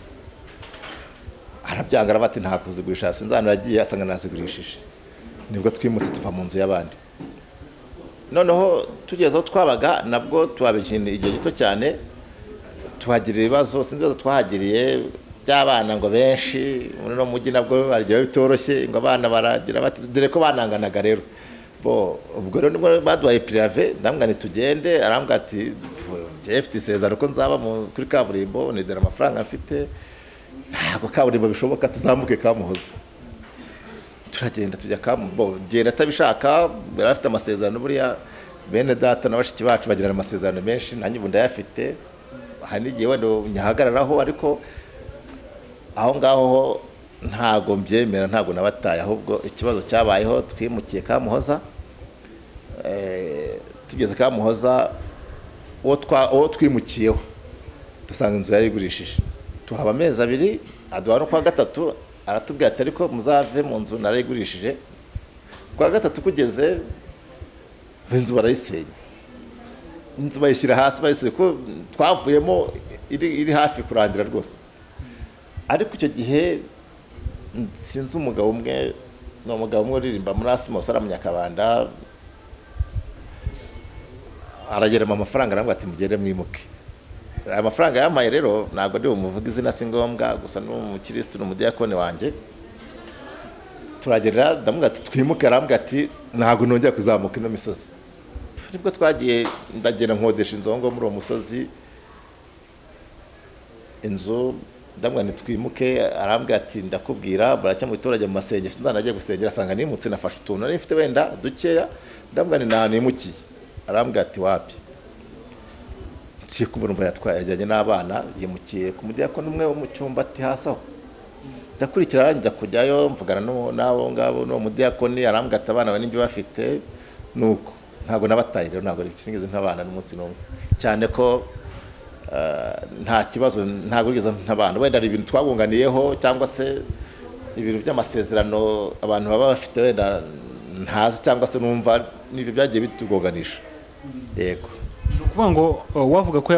Arabyanga arabati nta kuzigurisha, sinzana yagiye asanga nazigurishije. Nibwo twimutse tuva mu nzu y'abandi. Noneho tugezeho twabaga nabwo twabikina igihe gito cyane, tuhagirira ibibazo, sinzi ibibazo twahagiriye by'abana ngo benshi muri no mujyi nabwo baryo bitoroshye ngo abana baragira bati dore ko bananganaga rero. Ubwo rero nibwo baduhaye prive, ndamugani tugende, arambwa ati Jeff Tisezaro ko nzaba kuri kaburimbo nidera amafaranga mfite, ntabwo kaburimbo bishoboka tuzamuke Kamuhoza. Turagenda tujya genda atabishaka, barafite amasezerano buriya bene data n'abashiki bacu bagirana amasezerano menshi, nanjye ubu ndayafite. Hari n'igihe wenda nyahagararaho, ariko aho ngaho ntago mbyemera, ntago nabataye, ahubwo ikibazo cyabayeho twimukiye Kamuhoza. Tugeze Kamuhoza uwo twimukiyeho dusanga inzu yari igurishije, tuhaba amezi 2, aduha no kwa gatatu aratubwira ati ariko muzave mu nzu narayigurishije. Kwa gatatu kugeze inzu barayisenya, inzu bayishyira hasi, bayise ko twavuyemo iri hafi kurangira rwose. Ariko icyo gihe sinzi umugabo umwe, no mugabo umwe uririmba muri Asmos ara Munyakabanda, aragera mu mafaranga arambwa ati mugere mwimuke. Aya mafaranga yamaye rero ntabwo ndi umuvuga izina singombwa, gusa n'umukristo n'umudiyakone wanjye. Turagera ndamuga ati twimuke, arambwa ati ntabwo nongera kuzamuka ino misozi. Nibwo twagiye ndagenda nkodesha inzongo muri uwo musozi. Inzu ndamwa nitwimuke, arambwa ati ndakubwira baracya mu biturage mu masengesho, ndanagiye gusengera asanga nimutse nafashe utuntu nari mfite wenda dukeya, ndamwa ni nta nimukiye. Arambwa ati wapi, nsiye kubona umva yajyanye n'abana, yimukiye ku mudiyakoni umwe wo mu cyumba ati hasaho. Ndakurikira njya kujyayo mvugana n'abo ngabo no mudiyakoni, arambwa ati abana bane n'ibyo bafite nuko ntabwo nabataye rero, ntabwo singize ntabana n'umunsi n'umwe, cyane ko nta kibazo, ntabwo rigeze ntabana, wenda ari ibintu twagunganiyeho cyangwa se ibintu by'amasezerano abantu baba bafite wenda ntazi, cyangwa se numva n'ibyo byagiye bitugoganisha. Yego, ukuvuga ngo wavuga ko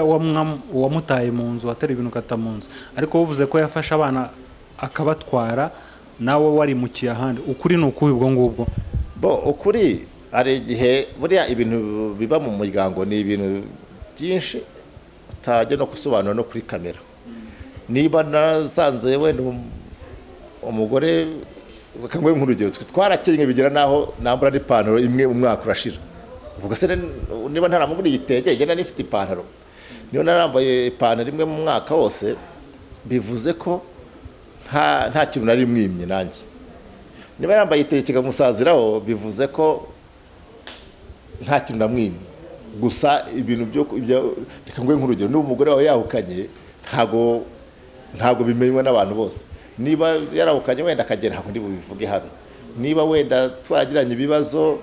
wamutaye mu nzu atari ibintu kata mu nzu, ariko uvuze ko yafashe abana akabatwara nawe warimukiye ahandi. Ukuri ni ukubi ubwo ngubwo? Ukuri ari igihe buriya ibintu biba mu muryango ni ibintu byinshi utajya no gusobanura no kuri kamera. Niba nasanze wenda umugore bakangwe nk'urugero, twarakenye bigira naho nambura n'ipantaro imwe umwaka urashira, ubwo se niba ntaramugura igitenge ngenda nifite ipantaro, niba narambaye ipantaro imwe mu mwaka wose, bivuze ko nta kintu nari mwimye nanjye. Niba yambaye igitenge kigamusaziraho, bivuze ko nta kintu namwimye. Gusa ibintu byo reka ngwe nk'urugero, niba umugore wawe yahukanye ntabwo bimenywa n'abantu bose. Niba yarahukanye wenda akagera, ntabwo ndi bubivuge hano. Niba wenda twagiranye ibibazo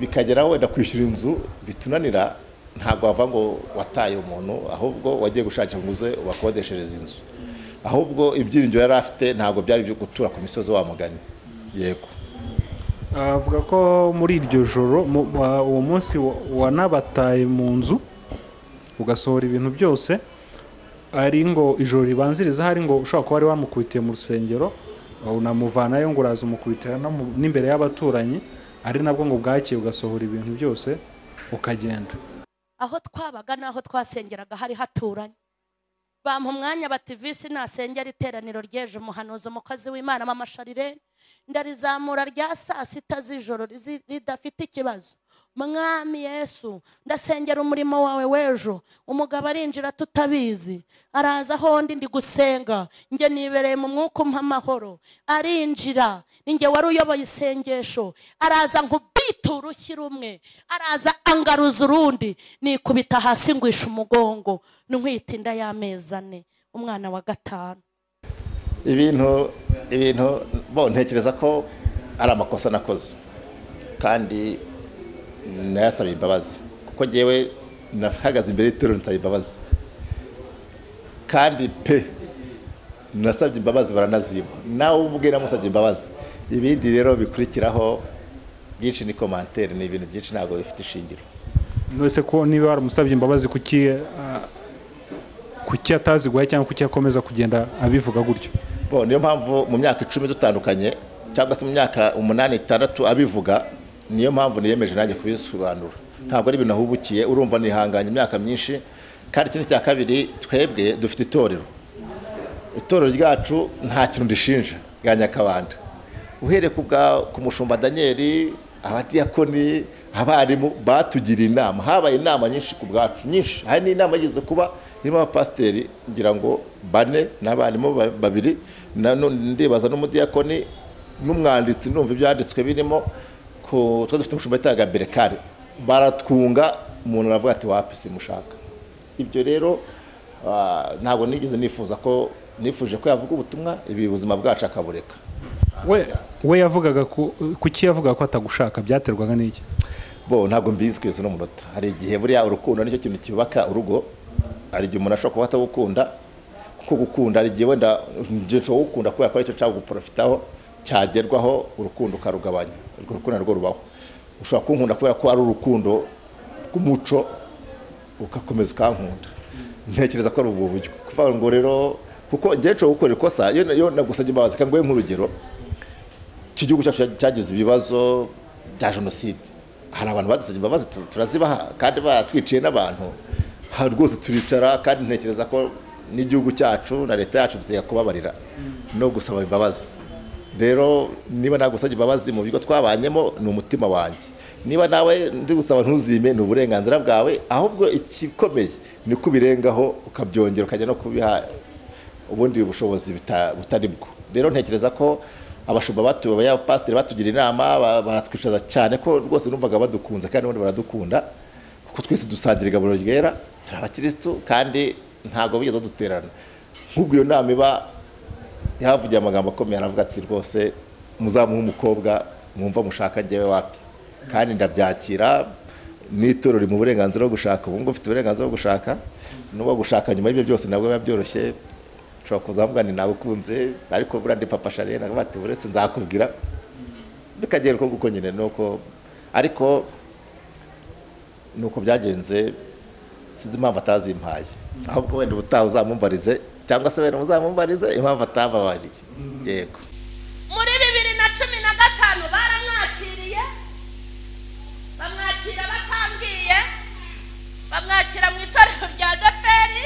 bikageraho wenda kwishyura inzu bitunanira, ntabwo wava ngo wataye umuntu, ahubwo wagiye gushakira ngo uze ubakodeshereze inzu. Ahubwo ibyiringiro yari afite ntabwo byari byo gutura ku misozi wa mugani. Yego, avuga ko muri iryo joro uwo munsi wanabataye mu nzu ugasohora ibintu byose, ari ngo ijoro ribanziriza hari ngo ushobora kuba wari wamukubitiye mu rusengero, unamuvanayo ngo uraza umukubitira n'imbere y'abaturanyi, ari nabwo ngo bwakiye ugasohora ibintu byose ukagenda. Aho twabaga naho twasengeraga hari haturanye, bampa umwanya bati visi nasengera iteraniro ryeje umuhanuzi umukozi w'Imana Mama Sharirene, ndarizamura rya 6 z'ijoro ridafite ikibazo. Mwami Yesu, ndasengera umurimo wawe wejo. Umugabo arinjira tutabizi, araza aho ndi gusenga, nge nibereye mu mwuka umpa amahoro. Arinjira, ninge wari uyoboye isengesho, araza nkubita urushyi rumwe, araza angaruza urundi, nikubita hasi ngwisha umugongo, nkwita inda y'amezi 4, umwana wa 5. Ibintu ntekereza ko ari amakosa nakoze, kandi nayasaba imbabazi, kuko jewe nahagaze imbere y'Itorero nsaba imbabazi, kandi nasabye imbabazi baranazima, nawe ubwe namusabye imbabazi. Ibindi rero bikurikiraho byinshi ni commentaire, ni ibintu byinshi ntabwo bifite ishingiro. Nose ko niba waramusabye imbabazi kuki ataziguhaye cyangwa kuki akomeza kugenda abivuga gutyo? Bo niyo mpamvu mu myaka 10 dutandukanye cyangwa se mu myaka 8-6 abivuga, niyo mpamvu niyemeje nanjye kubisobanura. Ntabwo ari ibintu ahubukiye, urumva nihanganye imyaka myinshi. Kandi ikindi cya kabiri, twebwe dufite itorero ryacu nta kintu ndishinja bwa Nyakabanda, uhereye ku mushumba Daniel, abadiyakoni, abarimu batugira inama, habaye inama nyinshi ku bwacu, nyinshi. Hari n'inama yigeze kuba irimo abapasiteri ngira ngo 4 n'abarimu 2, ndibaza n'umudiyakoni n'umwanditsi, numva ibyanditswe birimo ko dufite umushumba yitaga Berekare, baratwunga, umuntu aravuga ati wapi simushaka. Ibyo rero ntabwo nifuje ko yavuga ubutumwa ibi buzima bwacu akabureka. We yavugaga kuki yavuga ko atagushaka, byaterwaga n'iki? Bo ntabwo mbizi kwese no munota. Hari igihe buriya urukundo nicyo kintu kibaka urugo, hari igihe umuntu ashobora kuba atagukunda, kuko gukunda hari igihe wenda nje gukunda kubera ko aricyo cyangwa guprofitaho cyagerwaho urukundo ukarugabanya, urwo rukundo rwo rubaho. Ushobora kunkunda kubera ko ari urukundo rw'umuco ukakomeza ukankunda. Ntekereza ko ari ubu buryo kuvuga ngo rero, kuko ngiye cyo gukora ikosa yo nagusabye imbabazi, kangoye nk'urugero cy'igihugu cyacu cyagize ibibazo bya jenoside. Hari abantu badusabye imbabazi turazibaha, kandi batwiciye n'abantu, hari rwose turicara, kandi ntekereza ko n'igihugu cyacu na leta yacu duteye kubabarira no gusaba imbabazi. Rero niba nagusabye imbabazi mu bigo twabanyemo, ni umutima wanjye. Niba nawe ndi gusaba ntuzime, ni uburenganzira bwawe, ahubwo ikikomeye ni kubirengaho ukabyongera ukajya no kubiha ubundi bushobozi butari bwo. Rero ntekereza ko abashumba batuye abapasiteri batugira inama, baratwicaza cyane, ko rwose numvaga badukunze kandi ubundi baradukunda, kuko twese dusangira igaburo ryera, turi abakristo kandi ntabwo bigeze duterana. Nk'ubwo iyo nama iba yavugiye amagambo akomeye, aravuga ati rwose muzamuha umukobwa mwumva mushaka njyewe wapi, kandi ndabyakira. N'itorero mu burenganzira bwo gushaka, ubu ngo ufite uburenganzira bwo gushaka, n'ubwo gushaka nyuma y'ibyo byose nabwo biba byoroshye. Ushobora kuzavuga ni nagukunze, ariko buriya ndi papa Charles navuga ati uretse nzakubwira, bikagera uko nyine nuko, ariko nuko byagenze. Sinzi impamvu atazimpaye, ahubwo wenda ubutaha uzamumbarize, cyangwa se wenda muzamumbarize impamvu atababariye. Yego, muri 2015 baramwakiriye, bamwakira batambwiye, bamwakira mu itorero rya Deperi,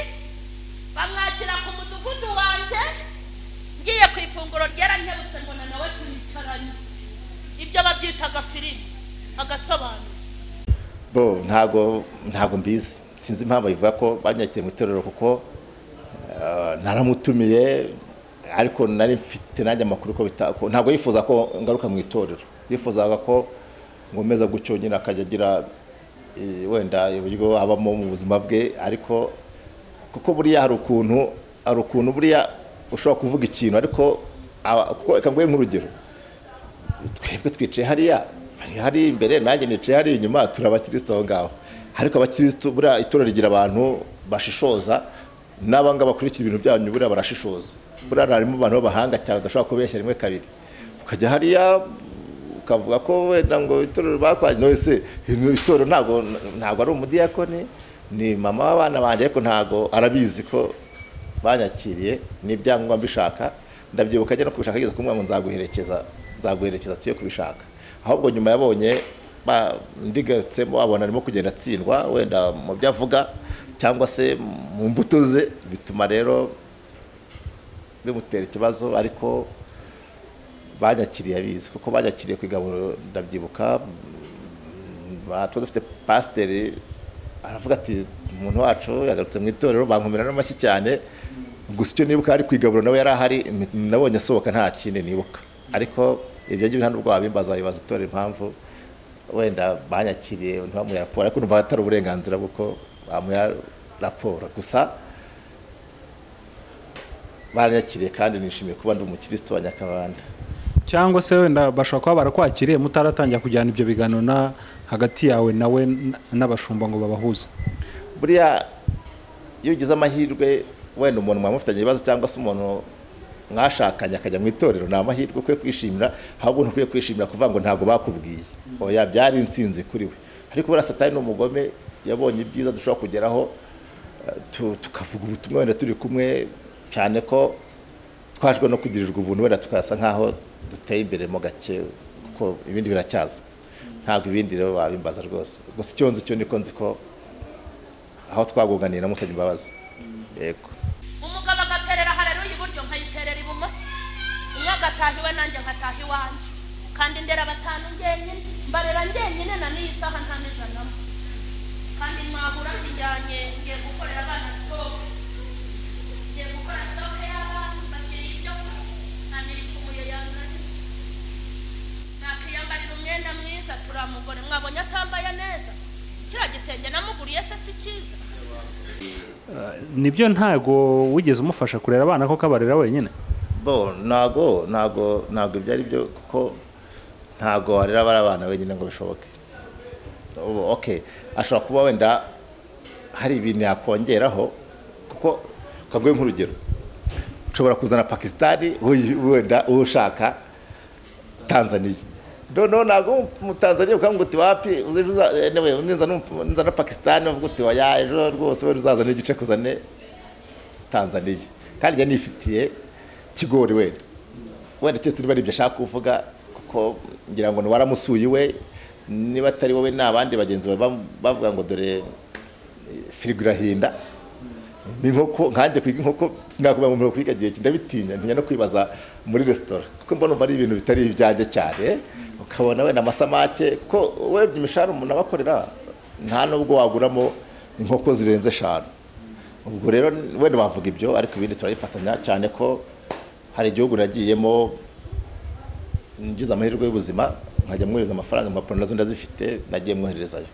bamwakira ku mudugudu wanjye. Ngiye ku ifunguro ryera nkebutse mbona nawe turicaranye, ibyo babyitaga filimi agasobanura. bo ntago mbizi, sinzi impamvu ivuga ko banyakiriye mu itorero, kuko naramutumiye, ariko nari mfite nanjye amakuru ko ntabwo yifuza ko ngaruka mu itorero. Yifuzaga ko ngomeza gutyo nyine akajya agira wenda uburyo abamo mu buzima bwe, ariko kuko buriya hari ukuntu buriya ushobora kuvuga ikintu, ariko kuko kangoye nk'urugero, twebwe twicaye hari imbere, nanjye nicaye hari inyuma, turi abakristo aho ngaho. Ariko abakristo buriya itorero rigira abantu bashishoza, n'abanga bakurikira ibintu byanyu buriya barashishoza. Buriya harimo abantu b'abahanga cyane udashobora kubeshya rimwe kabiri, ukajya hariya ukavuga ko wenda ngo itorero bakwaje. No se itorero ntago ari umudiyakoni, ni mama w'abana banjye, ariko ntago arabizi ko banyakiriye n'ibyangombwa mbishaka. Ndabyibuka ajya no kubishaka ageze kumwe ngo nzaguherekeza tuye kubishaka. Ahubwo nyuma yabonye ndigatsemo, abona arimo kugenda atsindwa wenda mu byo avuga cyangwa se mu mbuto ze, bituma rero bimutera ikibazo. Ariko banyakiriye abizi, kuko banyakiriye ku igaburo. Ndabyibuka dufite pasiteri aravuga ati umuntu wacu yagarutse mu itorero, bankomera n'amashyi cyane. Gusa icyo nibuka ari ku igaburo nawe yari ahari, nabonye asohoka, nta kindi nibuka. Ariko ibyo ngibyo nta n'ubwo wabimbaza, wabibaza itorero impamvu wenda banyakiriye ntibamuhe raporo, ariko numva atari uburenganzira bw'uko bamuha raporo. Gusa baranyakiriye kandi nishimiye kuba ndi umukristo wa Nyakabanda. Cyangwa se wenda bashobora kuba barakwakiriye mutaratangira kujyana ibyo biganiro hagati yawe nawe n'abashumba ngo babahuze. Buriya iyo ugize amahirwe wenda umuntu mwamufitanye ibibazo, cyangwa se umuntu mwashakanye akajya mu itorero ni amahirwe ukwiye kwishimira, ahubwo ntukwiye kwishimira kuvuga ngo ntabwo bakubwiye. Oya, byari insinzi kuri we. Ariko buriya Satani n'umugome yabonye ibyiza dushobora kugeraho, tukavuga ubutumwa wenda turi kumwe, cyane ko twajwe no kugirirwa ubuntu wenda tukasa nkaho duteye imbere mo gake, kuko ibindi biracyaza. Ntabwo ibindi rero wabimbaza rwose. Gusa icyo nzi cyo niko nzi ko aho twaguganiye namusabye imbabazi. Yego. Umugabo agaterera haleluya iburyo nkayiterera ibumoso, umwe agataha iwe nanjye nkataha iwanjye, kandi ndera batanu njyenyine, mbarera njyenyine na n'iyi saha ntanejanamo, kandi mwahura njyanye ngiye gukorera abana sitoke, ngiye gukora sitoke y'abana bashyira ibyo nta n'irikumuye yanzanye, nakiyambarira umwenda mwiza, turamugore mwabonye atambaye neza, kiriya gitenge namuguriye se si cyiza. Nibyo ntago wigeze umufasha kurera abana ko kabarera wenyine? Ntago ibyo ari byo, kuko ntago warera abana wenyine ngo bishoboke. Okay, ashobora kuba wenda hari ibintu yakongeraho, kuko kaguye nk'urugero ushobora kuzana Pakistani wenda ushaka Tanzania. No, ntago mu Tanzania ukango uti wapi uzejuza newe nzana Pakistani uvuga uti oya ejo rwose we uzazana igice kuzane Tanzania, kandi njye nifitiye kigori wenda cyese niba ari ibyo ashaka kuvuga, kuko ngira ngo waramusuye we, niba atari wowe n'abandi bagenzi bavuga ngo dore firigo irahinda n'inkoko, nkanjye kwiga inkoko sinakuba mu kwiga gihe ndabitinya, ntinya no kwibaza muri restaurant, kuko mbona ari ibintu bitari ibyanjye cyane. Ukabona wenda amasamake, kuko webye imishahara umuntu abakorera nta nubwo waguramo inkoko zirenze 5. Ubwo rero wenda bavuga ibyo, ariko ibindi turayifatanya, cyane ko hari igihugu nagiyemo ngize amahirwe y'ubuzima nkajya mwohereza amafaranga, impapuro nazo ndazifite, nagiye mwoherezayo.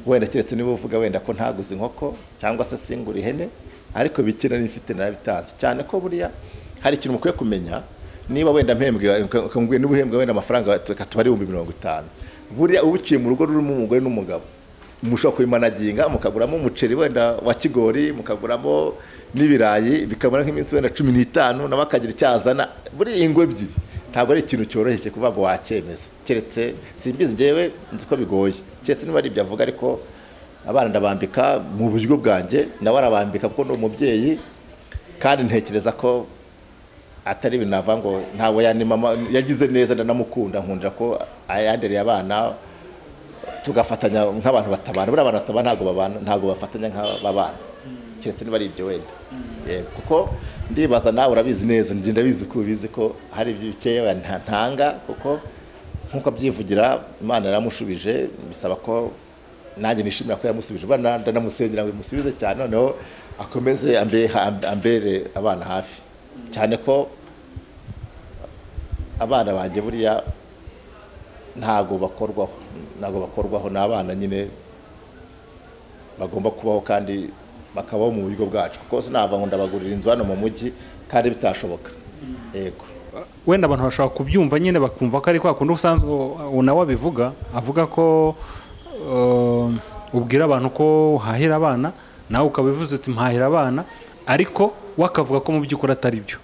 Wenda keretse niba uvuga wenda ko ntaguze inkoko cyangwa se singura ihene, ariko bikira n'ifite narabitanze, cyane ko buriya hari ikintu mukwiye kumenya. Niba wenda mpembwe ukambwiye n'ubuhembwe wenda amafaranga tukatubari 50. Buriya ubukiye mu rugo rurimo umugore n'umugabo, mushobora kubimanaginga mukaguramo umuceri wenda wa kigori, mukaguramo n'ibirayi, bikamara nk'iminsi wenda 15 na bakagira icyazana. Buri ingo ebyiri ntabwo ari ikintu cyoroshye kuvuga ngo wacyemeza, keretse simbizi ngewe nzi ko bigoye, keretse niba ari ibyo avuga. Ariko abana ndabambika mu buryo bwanjye, nawe arabambika kuko ni umubyeyi, kandi ntekereza ko atari ibintu nava ngo ntabwo yani mama yagize neza, ndanamukunda, nkundira ko ayandereye abana tugafatanya nk'abantu batabana. Buri abantu batabana ntabwo bafatanya nk'abana, keretse niba ari ibyo wenda. Kuko ndibaza nawe urabizi neza, njye ndabizi ko ubizi ko hari ibyo bikeya ntanga, kuko nkuko abyivugira Imana yaramushubije, bisaba ko nanjye nishimira ko yamusubije. Ndanamusengera ngo imusubize cyane, noneho akomeze ambere abana hafi, cyane ko abana banjye buriya ntago bakorwaho n'abana nyine bagomba kubaho, kandi bakabaho mu buryo bwacu, kuko sinava ngo ndabagurira inzu hano mu mujyi kandi bitashoboka. Yego, wenda abantu bashaka kubyumva nyine bakumva ko ari kwa kundi usanzwe nawe abivuga, avuga ko ubwira abantu ko hahira abana, nawe ukabivuze uti mpahira abana, ariko wakavuga ko mu by'ukuri atari byo.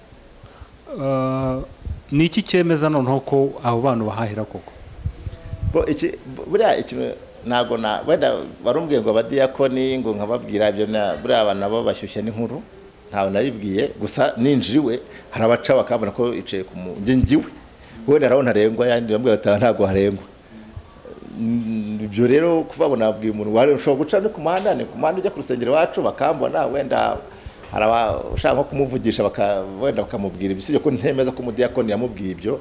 Ni iki cyemeza noneho ko abo bana bahahira koko? Buriya ikintu ntago wenda barumbwiye ngo abadiyakoni ngo nkababwira ibyo, buriya abana nabo bashyushya n'inkuru, ntawe nabibwiye. Gusa ninjiriwe hari abaca bakabona ko icaye ku ngiwe, wenda arabona arengwa, yandi bambwira ati ntago harengwa. Ibyo rero kuvuga ngo nabwiye umuntu wari ushobora guca no ku muhanda ujya ku rusengero wacu bakambona, wenda ushaka nko kumuvugisha wenda bakamubwira ibisibyo ko ntemeza ko umudiyakoni yamubwiye ibyo,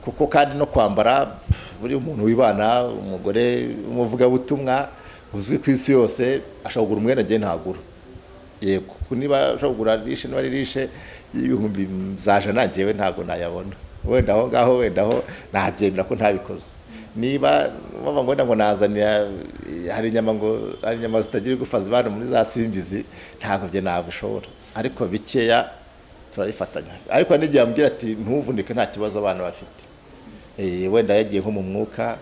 kuko kandi no kwambara buri umuntu wibana, umugore umuvugabutumwa uzwi ku isi yose ashobora kugura umwenda ngiye ntagura. Yego, niba ashobora kugura rishe niba ari rishe y'ibihumbi zaje nangewe ntago nayabona, wenda aho ngaho wenda aho nabyemera ko ntabikoze. Niba bava ngo nazaniya hari inyama zitagira igufa zibana muri za simbizi, ntabwo bye nabishobora, ariko bikeya turayifatanya. Ariko n'igihe ambwira ati ntuvunike nta kibazo abana bafite, wenda yagiye nko mu mwuka,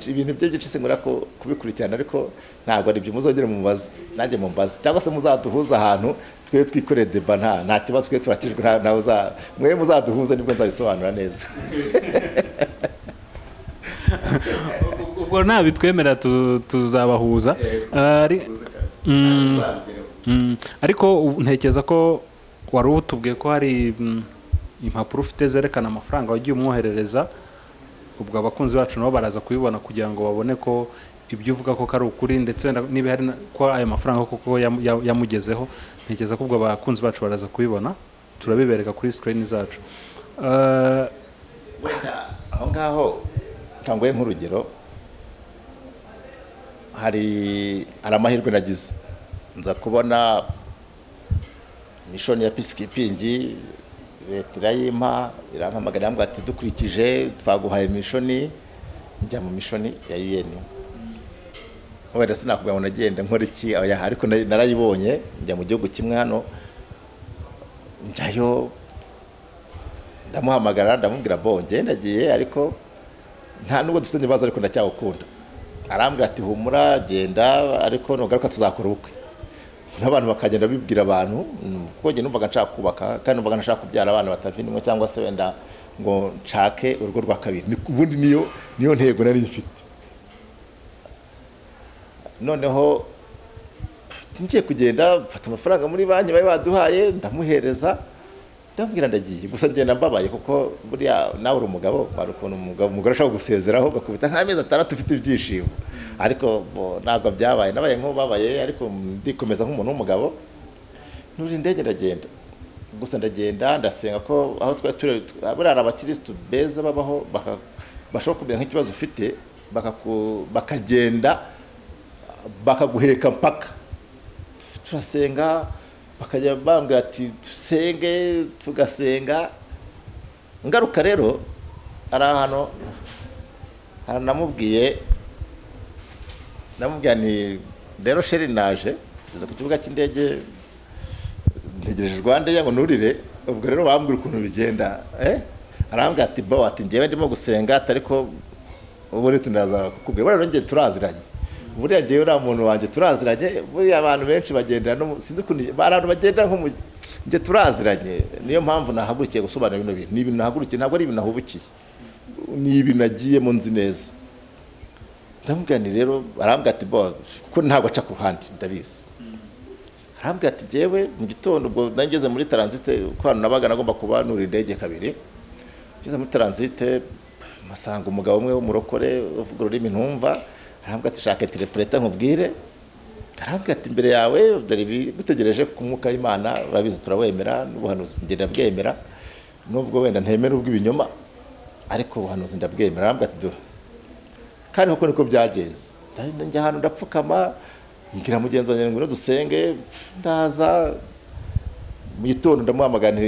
ibintu bye byinshi singura ko kubikurikirana, ariko ntabwo ari byo muzongere mubaze, nanjye mumbaze, cyangwa se muzaduhuza ahantu twe twikoreye deba nta kibazo, twe turakijwe, mwe muzaduhuza nibwo nzabisobanura neza. ubwo ntabitwemera tuzabahuza. Ariko ntekereza ko wari utubwiye ko hari impapuro ufite zerekana amafaranga wagiye umwoherereza, ubwo abakunzi bacu nabo baraza kubibona kugira ngo babone ko ibyo uvuga ko ari ukuri, ndetse niba hari ko ayo mafaranga koko yamugezeho. Ntekereza ko ubwo abakunzi bacu baraza kubibona, turabibereka kuri screen zacu. Aho ngaho kangoye nk'urugero, hari amahirwe nagize, nza kubona mishoni ya peacekeeping, leta irayimpa, irampamagara yambwira ati dukurikije twaguhaye mishoni, njya mu mishoni ya UN. Wenda sinakubwira ngo nagenda nkora iki, ariko narayibonye, njya mu gihugu kimwe hano, njyayo ndamuhamagara ndamubwira bonge ndagiye, ariko nta nubwo dufite ibibazo, ariko ndacyagukunda. Arambwira ati humura genda, ariko nugaruka tuzakora ubukwe. N'abantu bakagenda bibwira abantu, kuko njye numvaga nshaka kubaka, kandi numvaga nashaka kubyara abana batavindimwe, cyangwa se wenda ngo nshake urugo rwa kabiri. Ubundi niyo ntego nari mfite. Noneho ngiye kugenda mfata amafaranga muri banki bari baduhaye, ndamuhereza, ndambwira ndagiye. Gusa ngenda mbabaye, kuko buriya nawe uri umugabo, hari ukuntu umugore ashaka gusezeraho gakubita nk'amezi 6 ufite ibyishimo, ariko ntabwo byabaye. Nabaye nk'ubabaye, ariko ndikomeza nk'umuntu w'umugabo. Nuri indege ndagenda, gusa ndagenda ndasenga ko aho twari buriya abakirisitu beza babaho, bashobora kumenya nk'ikibazo ufite, bakagenda bakaguheka mpaka. Turasenga, bakajya bambwira ati dusenge, tugasenga. Ngaruka rero ari ahantu namubwiye ni rero sheri naje ngeze ku kibuga cy'indege, ntegereje Rwanda ngo nurire. Ubwo rero bambwira ukuntu bigenda, arambwira ati bo, ati ngewe ndimo gusenga, ariko ubu retse ndaza kukubwira. Rero ngiye turaziranye, buriya ngewe uriya muntu wanjye turaziranye. Buriya abantu benshi bagenda sinzi ukuntu abantu bagenda nge turaziranye. Niyo mpamvu nahagurukiye gusobanura bino bintu. Ni ibintu nahagurukiye, ntabwo ari ibintu nahubukiye, ni ibintu nagiyemo nzi neza. Ndamubwira ni rero, arambwira ati bo, kuko ntabwo aca ku ruhande ndabizi. Arambwira ati ngewe mu gitondo, ubwo nageze muri transite, ko hano nabaga nagomba kuba nuri indege kabiri. Ngeze muri transite masanga umugabo umwe w'umurokore uvuga ururimi ntumva. Arambwira ati shaka interpreta nkubwire. Arambwira ati imbere yawe dore bitegereje ku mwuka w'Imana, urabizi turawemera, n'ubuhanuzi ngenda bwemera, nubwo wenda ntemera ubw'ibinyoma, ariko ubuhanuzi ndabwemera. Arambwira ati kandi koko niko byagenze. Njya ahantu ndapfukama, mbwira mugenzi wanjye ngo dusenge. Ndaza mu gitondo ndamuhamagara,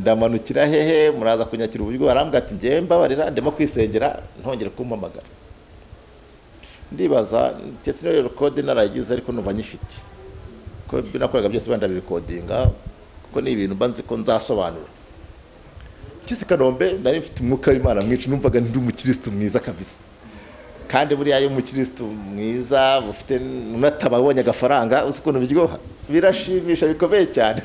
ndamanukira hehe, muraza kunyakira uburyo. Arambwira ati ngewe mbabarira, ndimo kwisengera, ntongere kumpamagara. Ndibaza cyetse rero code narayigize, ariko numva nyifite ko binakoraga byose banda birekodinga, kuko ni ibintu banzi ko nzasobanura. Cyese Kanombe nari mfite umwuka w'Imana mwinshi, numvaga ndi umukristo mwiza kabisa. Kandi buriya yo umukristo mwiza ufite unatababonye agafaranga, uzi ukuntu biryoha, birashimisha bikomeye cyane.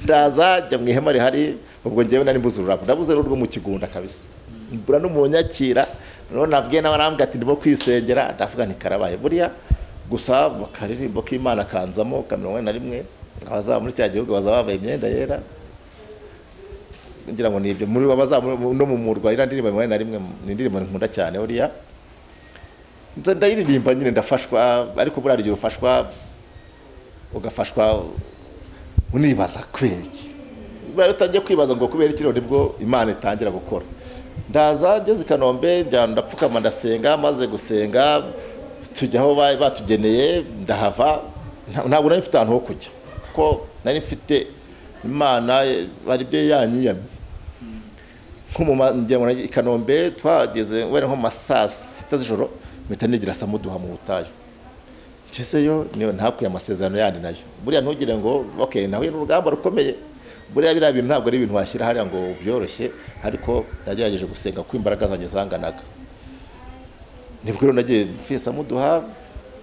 Ndaza njya mu ihema rihari, ubwo ngewe nari mbuze ururabo, ndabuze rwo mu kigunda kabisa, mbura n'umunyakira. None nabwiye nawe, arambwira ati ndimo kwisengera. Ndavuga nti karabaye. Buriya gusa bakaririmbo k'Imana kanzamo ka 41, abazaba muri cya gihugu bazaba bambaye imyenda yera. Ngira ngo nibyo muri babazaba no mu murwa. Ira ndirimbo 41 ni indirimbo nkunda cyane. Buriya ndayiririmba nyine ndafashwa, ariko buriya ryo ufashwa ugafashwa unibaza kubera iki. Buriya utangiye kwibaza ngo kubera iki, nibwo Imana itangira gukora. Ndaza ngeze Kanombe, njya ndapfukama ndasenga. Maze gusenga tujya aho batugeneye, ndahava. Ntabwo nari mfite ahantu ho kujya, kuko nari mfite Imana bari byo yanyiyamye. Njya mu Kanombe twageze wera nko masaa 6 z'ijoro, mpita nigira Samuduha mu butayu. Cyeseyo niyo ntakuye amasezerano yandi nayo. Buriya ntugire ngo okay nawe n'urugamba rukomeye. Buriya biriya bintu ntabwo ari ibintu washyira hariya ngo byoroshye, ariko nagerageje gusenga ko imbaraga zanjye zanganaga. Nibwo rero nagiye mfisa Samuduha,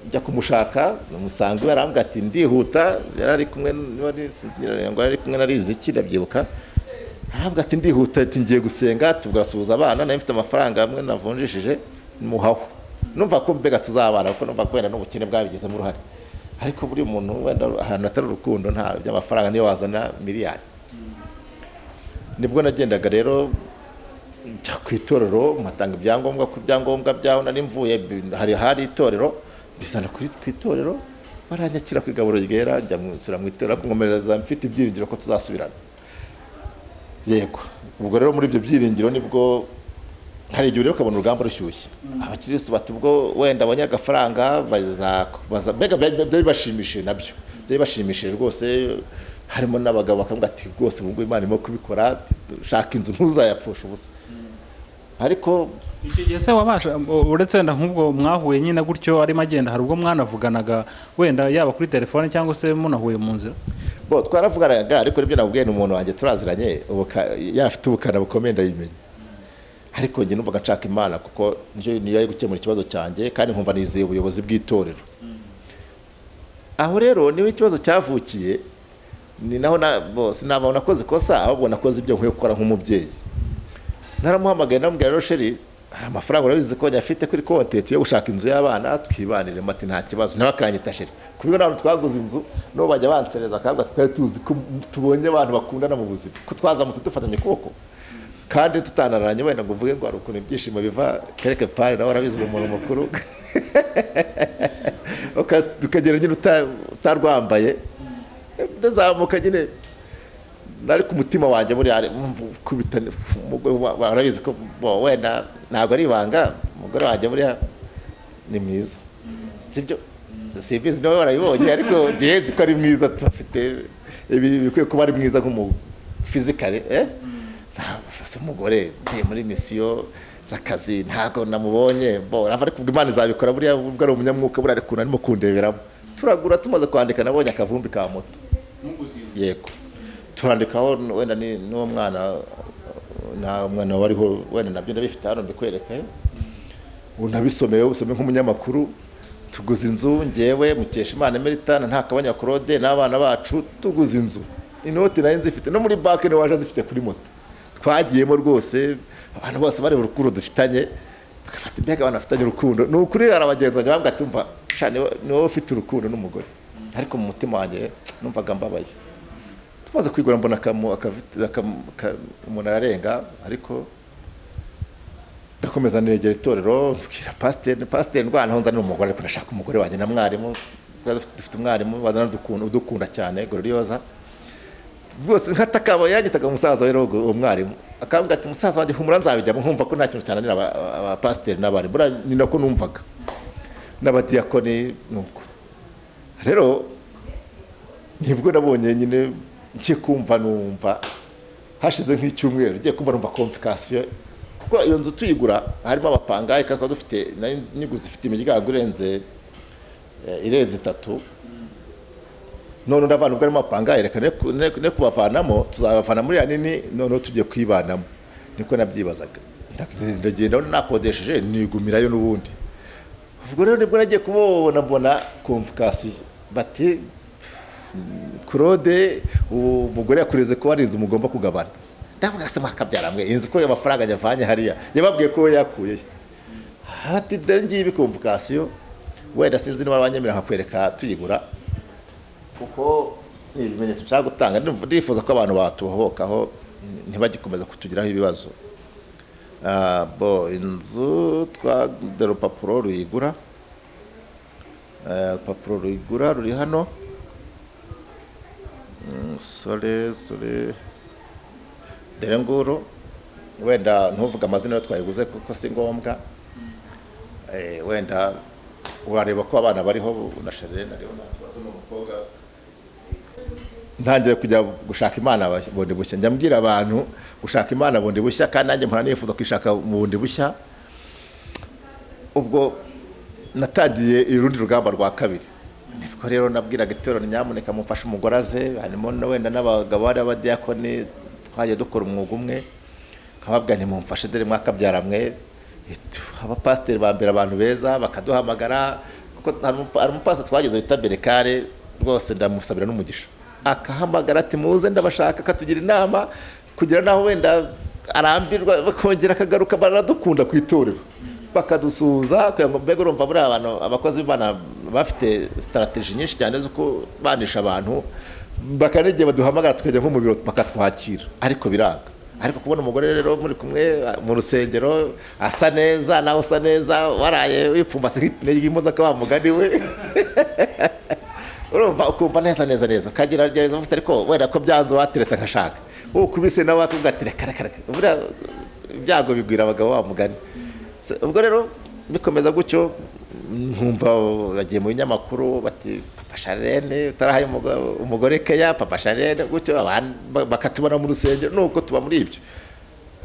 njya kumushaka umusanga we arambwira ati ndihuta, yari ari kumwe ngo yari kumwe na Riziki ndabyibuka, arambwira ati ndihuta, ati ngiye gusenga tugasuhuza abana, nayo mfite amafaranga amwe navunjishije muhaho, numva ko mbega tuzabana kuko numva ko wenda n'ubukene bwabigizemo uruhare, ariko buri muntu wenda ahantu atari urukundo nta by'amafaranga niyo wazana miliyari. Nibwo nagendaga rero njya ku itorero mpatanga ibyangombwa, ku byangombwa byaho nari mvuye hari itorero, mbizana ku itorero baranyakira ku igaburo ryera, njya mu itorero kunkomereza mfite ibyiringiro ko tuzasubirana. Yego, ubwo rero muri ibyo byiringiro nibwo hari igihe ukabona urugamba rushyushye, abakirisitu bati ubwo wenda abanyagafaranga byari bashimishije, nabyo byari bashimishije rwose, harimo n'abagabo bakavuga ati rwose ubwo Imana irimo kubikora, shaka inzu ntuzayapfusha ubusa. Ariko icyo gihe se wabasha, uretse wenda nk'ubwo mwahuye nyine gutyo arimo agenda, hari ubwo mwanavuganaga wenda yaba kuri telefone cyangwa se munahuye mu nzira? Twaravuganaga, ariko nibyo nabwiye n'umuntu wanjye turaziranye, yafite ubukana bukomeye ndabimenye, ariko njye numvaga nshaka Imana kuko niyo ari gukemura ikibazo cyanjye, kandi nkumva nizeye ubuyobozi bw'itorero. Aho rero niba ikibazo cyavukiye, ni naho sinabona nakoze ikosa, ahubwo nakoze ibyo nkwiye gukora nk'umubyeyi. Naramuhamagaye ndamubwira rero Sheri, amafaranga urabizi ko nyafite kuri konti yo gushaka inzu y'abana, twibanire, mati nta kibazo, ntabakanyita Sheri, kubwo naho twaguze inzu no bajya bansereza akavuga ati twari tuzi ko tubonye abantu bakundana mu buzima, ko twazamutse dufatanye ukuboko kandi tutanaranye, wenda ngo uvuge ngo hari ukuntu ibyishimo biva kereke pari, nawe urabizi umuntu mukuru ukagera nyine utarwambaye, ndazamuka nyine nari ku mutima wanjye muri kubita, urabizi ko wenda ntabwo ari ibanga, umugore wanjye muri ni mwiza, sibyo simbizi nawe warabibonye, ariko ngenzi ko ari mwiza, tufite bikwiye kuba ari mwiza nk'umufizikare, umugore mvuye muri misiyo z'akazi ntabwo namubonye, ariko Imana izabikora, buriya ubwo ari umunyamwuka, buriya ariko arimo kundeberamo. Turagura tumaze kwandika, nabonye akavumbi ka moto, yego turandikaho wenda n'uwo mwana, nta mwana wariho, wenda nabyo ndabifite hano mbikwereke, unabisomeye usome nk'umunyamakuru. Tuguze inzu njyewe Mukeshimana Emeritana nta kabanya Claude n'abana bacu, tuguze inzu, inoti nari nzifite no muri banki ni waje zifite kuri moto, twagiyemo rwose, abantu bose bari urukundo dufitanye, bakafata imbega abantu bafitanye urukundo, ni ukuri arabagenzi banjye bambwa tumva ni wowe ufite urukundo n'umugore, ariko mu mutima wanjye numvaga mbabaye. Tumaze kwigura mbona umuntu ararenga, ariko ndakomeza negera itorero, mbwira pasiteri ndwana aho nzanira umugore, ariko ndashaka umugore wanjye na mwarimu, dufite umwarimu udukunda cyane Gloriosa, bose nkatakaba yagitaga umusaza we rogo, uwo mwarimu akambwira ati musaza wanjye humura nzabijyamo, nkumva ko nta kintu cyananira abapasiteri n'abari, buriya ni nako numvaga n'abadiyakoni nuko. Rero nibwo nabonye nyine ngiye kumva, numva hashize nk'icyumweru ngiye kumva numva komfikasiyo, kuko iyo nzu tuyigura harimo abapangayi, kakaba dufite n'inyigo zifite imiryango irenze 3, none ndavana ubwo arimo apangayi, reka ne kubavanamo, tuzabavana muri ya nini, none tugiye kwibanamo, niko nabyibazaga. Ndagenda nakodesheje nigumirayo n'ubundi. Ubwo rero nibwo nagiye kubona mbona komfikasiyo, bati Claude umugore yakureze ko ari inzu mugomba kugabana. Ndavuga se makabyaramwe, inzu ko y'amafaranga yavanye hariya, yababwiye ko yakuye. Hati dore ngiye bikomfikasiyo, wenda sinzi niba abanyemera nkakwereka tuyigura, kuko ibimenyetso nshaka gutanga, ndifuza ko abantu batuhokaho ntibagikomeza kutugiraho ibibazo. Inzu dore urupapuro ruyigura, urupapuro ruyigura ruri hano, sore dore nguru, wenda ntuvuga amazina yo twayiguze kuko si ngombwa, wenda urareba ko abana bariho, unasharire nariho nta kibazo n'umukobwa. Ntangire kujya gushaka Imana bundi bushya, njya mbwira abantu gushaka Imana bundi bushya, kandi nanjye mpora nifuza kwishaka mu bundi bushya. Ubwo natangiye irundi rugamba rwa kabiri, nibwo rero nabwiraga itorero nyamuneka mumfashe umugore aze, harimo wenda n'abagabo bari abadiyakoni, twagiye dukora umwuga umwe, nkababwira ntimumfashe dore mwakabyaramwe, abapasiteri bambera abantu beza bakaduhamagara, kuko hari umupasi twageze bita Berekare rwose ndamusabira n'umugisha akahamagara ati muze ndabashaka akatugira inama kugira naho wenda arambirwa bakongera akagaruka baradukunda ku itorero bakadusuhuza kugira ngo mbega urumva buriya abantu abakozi b'Imana bafite strategy nyinshi cyane z'uko banisha abantu bakanigiye baduhamagara tukajya nko mu biro bakatwakira ariko biranga ariko kubona umugore rero muri kumwe mu rusengero asa neza nawe usa neza waraye wipfumbase nk'ipine y'imodoka wa mugani we urumva ukumva neza kagira gereza ufite ariko wenda ko byanze watereta nkashaka ukubise nawe akubwira ati reka buriya ibyago bigwira abagabo wa mugani ubwo rero bikomeza gutyo nkumva bagiye mu binyamakuru bati Papa Sharene utarahaye umugore keya Papa Sharene gutyo bakatubona mu rusengero nuko tuba muri ibyo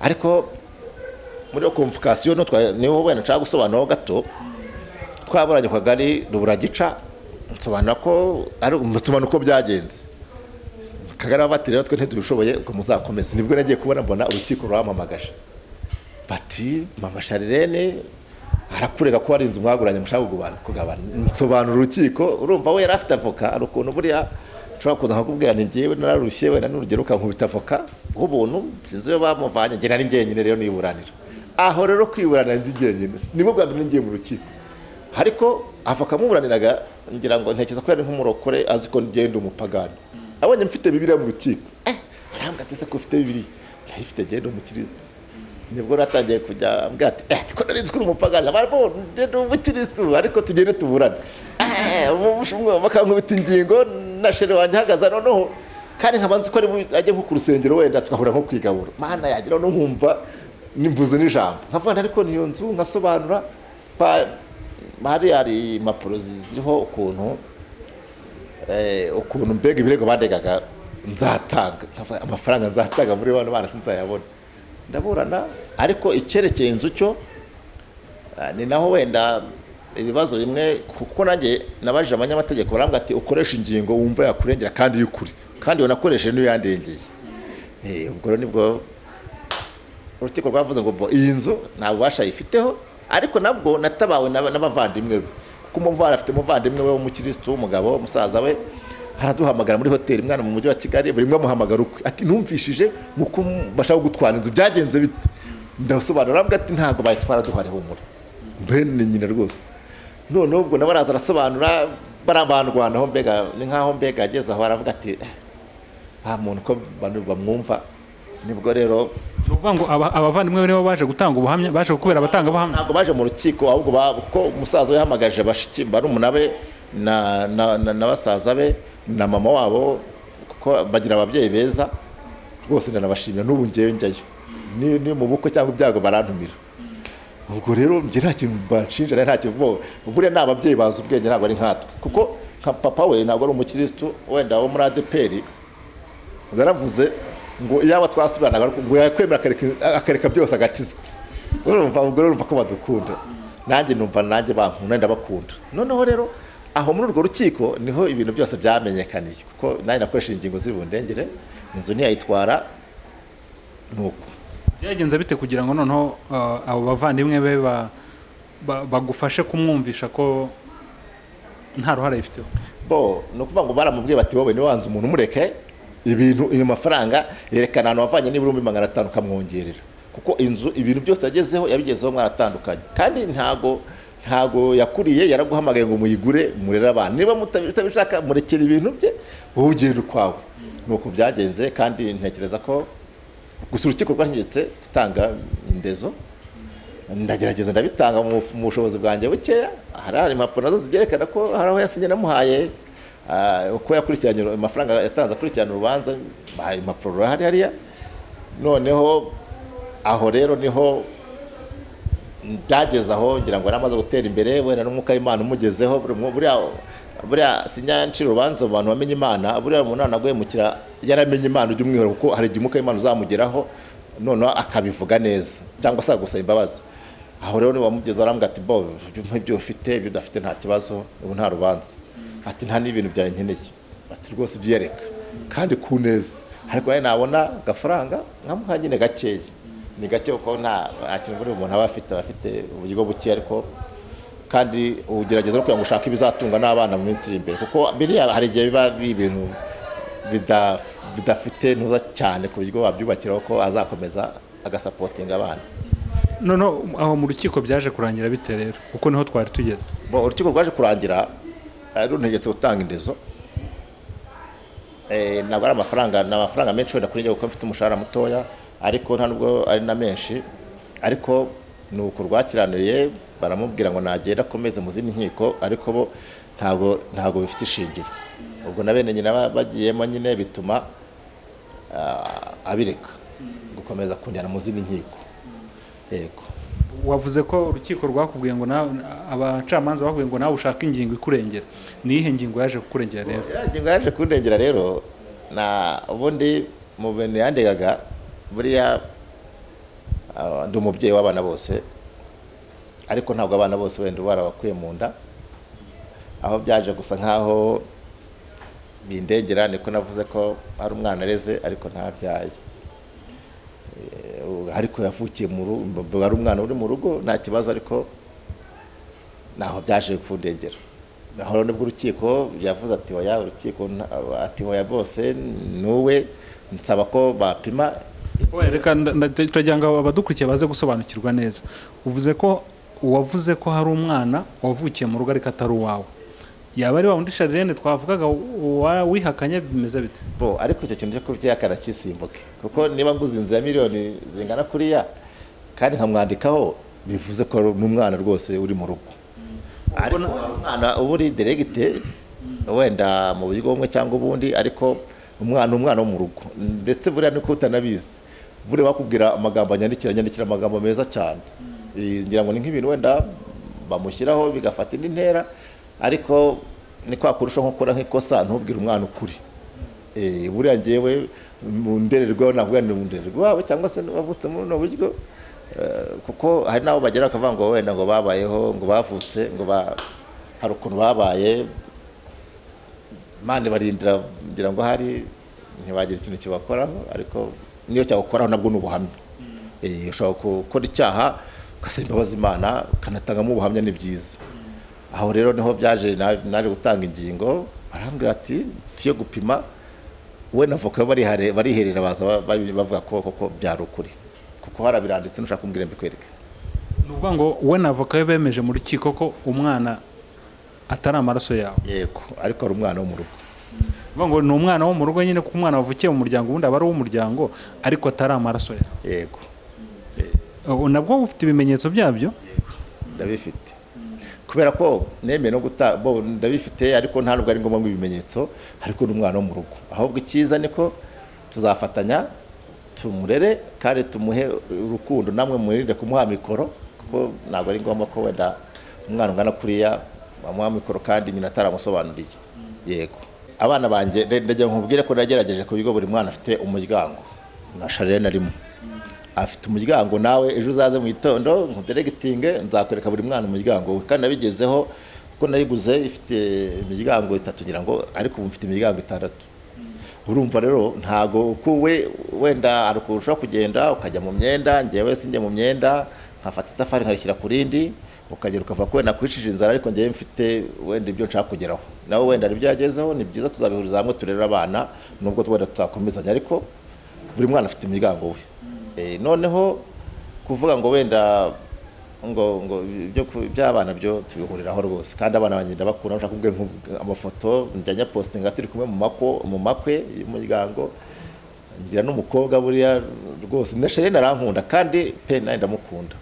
ariko muri convocation niho wenda nshaka gusobanura gato twaburanye ku kagari Ruburagica nsobanura ko ari umutumano uko byagenze kagara bati rero twe ntitubishoboye ngo muzakomeze nibwo nagiye kubona mbona urukiko rwamamagaje bati Mama Sharene arakurega ko ari inzu mwaguranye mushaka kugabana nsobanura urukiko urumva we yari afite avoka ari ukuntu buriya nshobora kuza nkakubwira ni ngewe nararushye wenda n'urugero ukankubita avoka nk'ubuntu sinzi iyo bamuvanye njye nari njyenyine rero niburanira aho rero kwiburanira ndi njyenyine nibwo bwa mbere ngiye mu rukiko ariko avoka muburaniraga ngira ngo ntekereza ko yari nk'umurokore azi ko ngenda umupagani abonye mfite Bibiliya mu rukiko arambwira ati se ko ufite Bibiliya ndayifite ngenda umukristo nibwo natangiye kujya ambwira ati ko nari nzi ko uri umupagani abarabo ngenda umukristo ariko tugende tuburane bakankubita ingingo na shere wanjye hagaza noneho kandi nkaba nzi ko ajye nko ku rusengero wenda tugahura nko kwigabura mana yagira no nkumva nimbuze n'ijambo nkavuga ariko niyo nzu nkasobanura hari impapuro ziriho ukuntu mbega ibirego bandegaga nzatanga amafaranga nzatanga muri bano bana sinzayabona ndaburana ariko icyerekeye inzu cyo ni naho wenda ibibazo bimwe kuko nanjye nabajije abanyamategeko barambwira ati ukoresha ingingo wumva yakurengera kandi y'ukuri kandi unakoresheje n'iyo yandengeye ubwo rero nibwo urukiko rwavuze ngo iyi nzu nta bubasha yifiteho ariko nabwo natabawe n'abavandimwe be kuko umuvandimwe afite umuvandimwe we w'umukristo w'umugabo musaza we haraduhamagara muri hoteli mwana mu mujyi wa Kigali buri mwe amuhamagara ukwe ati numvishije muko bashaka gutwara inzu byagenze bite ndasobanura arambwa ati ntago bayitwara duhare humura mbene nyine rwose none ubwo nabaraza arasobanura barabandwanaho mbega ni nkaho mbega ageze aho aravuga ati muntu ko bamwumva nibwo rero uvuga ngo abavandimwe nibo baje gutanga ubuhamya baje kubera abatanga ubuhamya ntabwo baje mu rukiko ahubwo ko umusaza yahamagaje bashiki barumuna be na basaza be na mama wabo kuko bagira ababyeyi beza rwose ndanabashimira n'ubu ngewe njyayo ni mu bukwe cyangwa ibyago barantumira ubwo rero njye nta kintu banshinja nta kintu buriya n'ababyeyi bazi ubwenge ntabwo ari nkatwe kuko nka papa we ntabwo ari umukristo wenda wo muri ADPR zaravuze ngo iyaba twasubiranaga ngo yakwemera akareka byose agakizwa urumva ko badukunda nanjye numva nanjye bankunda ndabakunda noneho rero aho muri urwo rukiko niho ibintu byose byamenyekaniye kuko nanjye nakoresheje ingingo z'ibundengere inzu ntiyayitwara nuko byagenze bite kugira ngo noneho abo bavandimwe be bagufashe kumwumvisha ko nta ruhare yifiteho ni ukuvuga ngo baramubwiye bati wowe niwe wanze umuntu umureke ibintu iyo mafaranga yerekana ahantu wavanye n'ibihumbi 500 ukamwongerera kuko inzu ibintu byose yagezeho yabigezeho mwaratandukanye kandi ntago yakuriye yaraguhamagaye ngo muyigure murera abantu niba mutabishaka murekera ibintu bye wowe ugenda ukwawe nuko byagenze kandi ntekereza ko gusa urukiko rwantegetse gutanga indezo ndagerageza ndabitanga mu bushobozi bwanjye bukeya hari impapuro nazo zibyerekana ko hari aho yasinye namuhaye uko yakurikiranye amafaranga yatanze akurikirana urubanza impapuro hari hariya noneho aho rero niho byageze aho ngira ngo yaramaze gutera imbere wenda n'umwuka w'Imana umugezeho buriya sinya ncira urubanza mu bantu bamenye Imana buriya umuntu anagwemukira yaramenye Imana by'umwihariko kuko hari igihe umwuka w'Imana uzamugeraho noneho akabivuga neza cyangwa se gusaba imbabazi aho rero niba wamugeze arambwira ati ibyo ufite ibyo udafite nta kibazo ubu nta rubanza ati nta n'ibintu byawe nkeneye ati rwose ubyereka kandi ku neza ariko nawe nabona agafaranga nkamuha nyine gakeya ni gake kuko nta kintu buri umuntu aba afite uburyo buke ariko kandi ugerageza no kugira ngo ushake ibizatunga n'abana mu minsi iri imbere, kuko biriya hari igihe biba ari ibintu bidafite ntuza cyane ku buryo wabyubakiraho ko azakomeza agasapotinga abana. none aho mu rukiko byaje kurangira bite rero, kuko niho twari tugeze? Urukiko rwaje kurangira runtegetse gutanga indezo. Ntabwo ari amafaranga menshi wenda kuri njye kuko mfite umushahara mutoya, ariko nta nubwo ari na menshi, ariko ni uko rwakiraniriye baramubwira ngo nagenda akomeze mu zindi nkiko, ariko bo ntabwo bifite ishingiro. Ubwo na bene nyina bagiyemo nyine bituma abireka gukomeza kunjyana mu zindi nkiko. Yego. Wavuze ko urukiko rwakubwiye ngo abacamanza bakubwiye ngo nawe ushaka ingingo ikurengera. Ni ihe ngingo yaje kukurengera rero? Ingingo yaje kundengera rero ubundi mu bintu yandegaga buriya ndi umubyeyi w'abana bose, ariko ntabwo abana bose wenda barabakuye mu nda, aho byaje gusa nkaho bindengera. Niko navuze ko hari umwana areze ariko ntabyaye, ariko yavukiye mu rugo, ari umwana uri mu rugo nta kibazo, ariko naho byaje kundengera. Aho nibwo urukiko yavuze ati oya, urukiko ati oya bose nuwe nsaba ko bapima. Reka turagira ngo abadukurikiye baze gusobanukirwa neza. Wavuze ko hari umwana wavukiye mu rugo ariko atari uwawe. Yaba ari wa wundi Charlene twavugaga wihakanye, bimeze bite? Ariko icyo kintu cyo kubyihakana kisimbuke, kuko niba nguze inzu ya miliyoni zingana kuriya kandi nkamwandikaho, bivuze ko n'umwana rwose uri mu rugo. Ariko umwana uba uri deregite wenda mu buryo bumwe cyangwa ubundi, ariko umwana wo mu rugo. Ndetse buriya niko utanabizi, buriya bakubwira amagambo anyandikira amagambo meza cyane. Ngira ngo ni nk'ibintu wenda bamushyiraho bigafata indi ntera, ariko ni kwa kurusha nko gukora nk'ikosa ntubwire umwana ukuri. Buriya ngewe mu ndererwaho nabwo ni mu ndererwaho cyangwa se bavutse muri no buryo, kuko hari nabo bagera bakavuga ngo wenda ngo babayeho, ngo bavutse, ngo hari ukuntu babaye, Imana barindira ngira ngo hari ntibagira ikintu kibakoraho, ariko niyo cyagukoraho nabwo ni ubuhamya. Ushobora gukora icyaha ugasaba imbabazi Imana, ukanatangamo ubuhamya, ni byiza. Aho rero niho byaje naje gutanga ingingo, barambwira ati tuye gupima, we navoka bariherera baza bavuga ko byari ukuri, kuko harabiranditse nushaka kumbwira mbikwereke. Nuvuga ngo we navoka bemeje mu rukiko ko umwana atari amaraso yawe? Yego, ariko ari umwana wo mu rugo. Nuvuga ngo ni umwana wo mu rugo nyine, kuko umwana wavukiye mu muryango ubundi aba ari uw'umuryango, ariko atari amaraso yawe? Yego. Nabwo ufite ibimenyetso byabyo? Ndabifite, kubera ko nemeye no ndabifite, ariko nta nubwo ari ngombwa ibimenyetso, ariko n'umwana wo mu rugo. Ahubwo icyiza niko tuzafatanya tumurere kandi tumuhe urukundo, namwe murinde kumuha mikoro, kuko ntabwo ari ngombwa ko wenda umwana ungana kuriya bamuha mikoro kandi nyina ataramusobanuriye. Yego, abana banjye ndagira nkubwire ko nagerageje ku bigo buri mwana afite umuryango, na Charlene arimo afite umuryango. Nawe ejo uzaze mu gitondo nkuderegitinge, nzakwereka buri mwana umuryango we, kandi nabigezeho kuko nayiguze ifite imiryango 3 ngira ngo, ariko ubu mfite imiryango 6. Urumva rero ntago kuwe wenda arukurusha kugenda ukajya mu myenda, ngewe sinjye mu myenda, nkafata itafari nkarishyira ku rindi, ukagera ukava ko wenda kwishije inzara, ariko ngewe mfite wenda ibyo nshaka kugeraho. Nawe wenda ari byagezeho, ni byiza tuzabihuriza hamwe turera abana, nubwo twenda tutakomezanya, ariko buri mwana afite imiryango we. Noneho kuvuga ngo wenda ngo by'abana byo tubihuriraho rwose, kandi abana banjye ndabakunda. Nshaka kubwira amafoto njya postinga turi kumwe mu makwe y'umuryango, ngira n'umukobwa buriya rwose na Charlene arankunda, kandi pe nawe ndamukunda,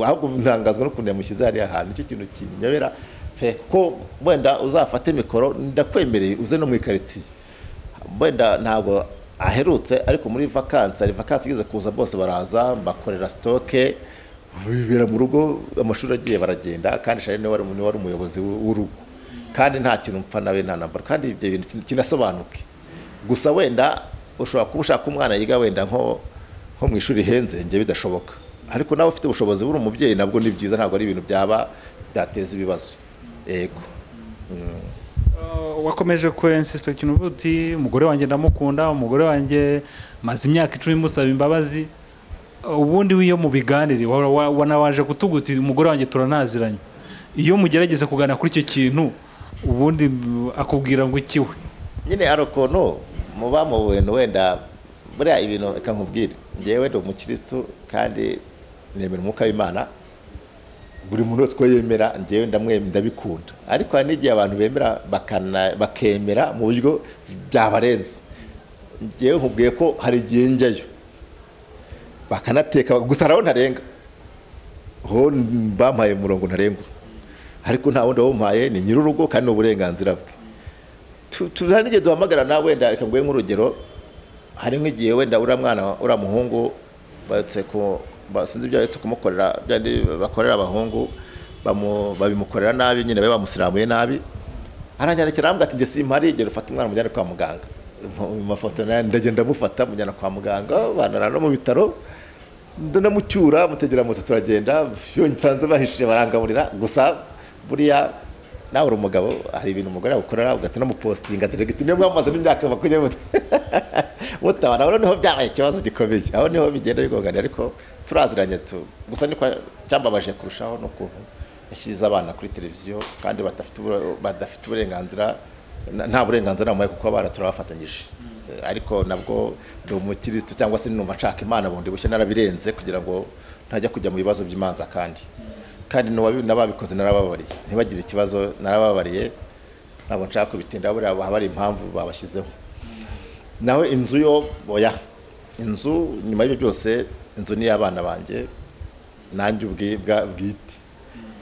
ahubwo ntangazwa n'ukuntu yamushyize hariya hantu. Icyo kintu kinyobera pe, ko wenda uzafate mikoro, ndakwemereye uze no mu ikaritsiye, wenda ntabwo aherutse, ariko muri vacances ari vacances igeze kuza bose baraza bakorera stoke, bibera mu rugo, amashuri agiye baragenda, kandi Charlene wari umuyobozi w'urugo, kandi nta kintu mpfa nawe nta nambara, kandi ibyo bintu kinasobanuke. Gusa wenda ushobora kuba ushaka umwana yiga wenda nko mu ishuri henze, nge bidashoboka, ariko nawe ufite ubushobozi buri umubyeyi nabwo ni byiza, ntabwo ari ibintu byateza ibibazo. Yego. Wakomeje ko insista ikintu uvuti umugore wanjye ndamukunda, umugore wanjye maze imyaka 10 musaba imbabazi. Ubundi wiyo mu biganire wanawaje kutuguti umugore wanjye turanaziranye, iyo mugerageza kuganira kuri icyo kintu ubundi akubwira ngo ikiwe nyine hari ukuntu muba mu bintu wenda buriya ibintu reka nkubwire njyewe ndi umukirisitu kandi nemera umwuka w'Imana buri muntu wese ko yemera njyewe ndabikunda ariko hari n'igihe abantu bemera bakemera mu buryo byabarenze njyewe nkubwiye ko hari igihe njyayo bakanateka gusa haraho ntarenga ho bampaye umurongo ntarengwa ariko nta wundi wamuhaye ni nyir'urugo kandi n'uburenganzira bwe tuzana n'igihe duhamagara nawe wenda reka nguhe nk'urugero hari nk'igihe wenda uriya mwana uriya muhungu sinzi ibyo bahetse kumukorera byandi bakorera abahungu babimukorera nabi nyine babe bamusiramuye nabi aranyandikira arambwira ati njye simpari igihe ufata umwana mujyane kwa muganga mu mafoto ndagenda mufata mujyana kwa muganga banara no mu bitaro ndanamucyura mutegera moto turagenda iyo nsanze bahishije barangaburira gusa buriya nawe uri umugabo hari ibintu umugore yagukorera ugahita unamupostinga direct niyo mwamaze n'imyaka makumyabiri mutabana aho niho byabaye ikibazo gikomeye aho niho bigenda bigongana ariko turaziranye gusa niko cyambabaje kurushaho no kuntu yashyize abana kuri televiziyo kandi badafite uburenganzira nta burenganzira namuhaye kuko abana turabafatanyije ariko nabwo ndi umukirisitu cyangwa se numva nshaka Imana bundi bushya narabirenze kugira ngo ntajya kujya mu bibazo by'imanza kandi n'ababikoze narababariye ntibagire ikibazo narababariye ntabwo nshaka kubitinda buriya haba hari impamvu babashyizeho nawe inzu yo boya inzu nyuma y'ibyo byose inzu ni y'abana banjye nanjye bwite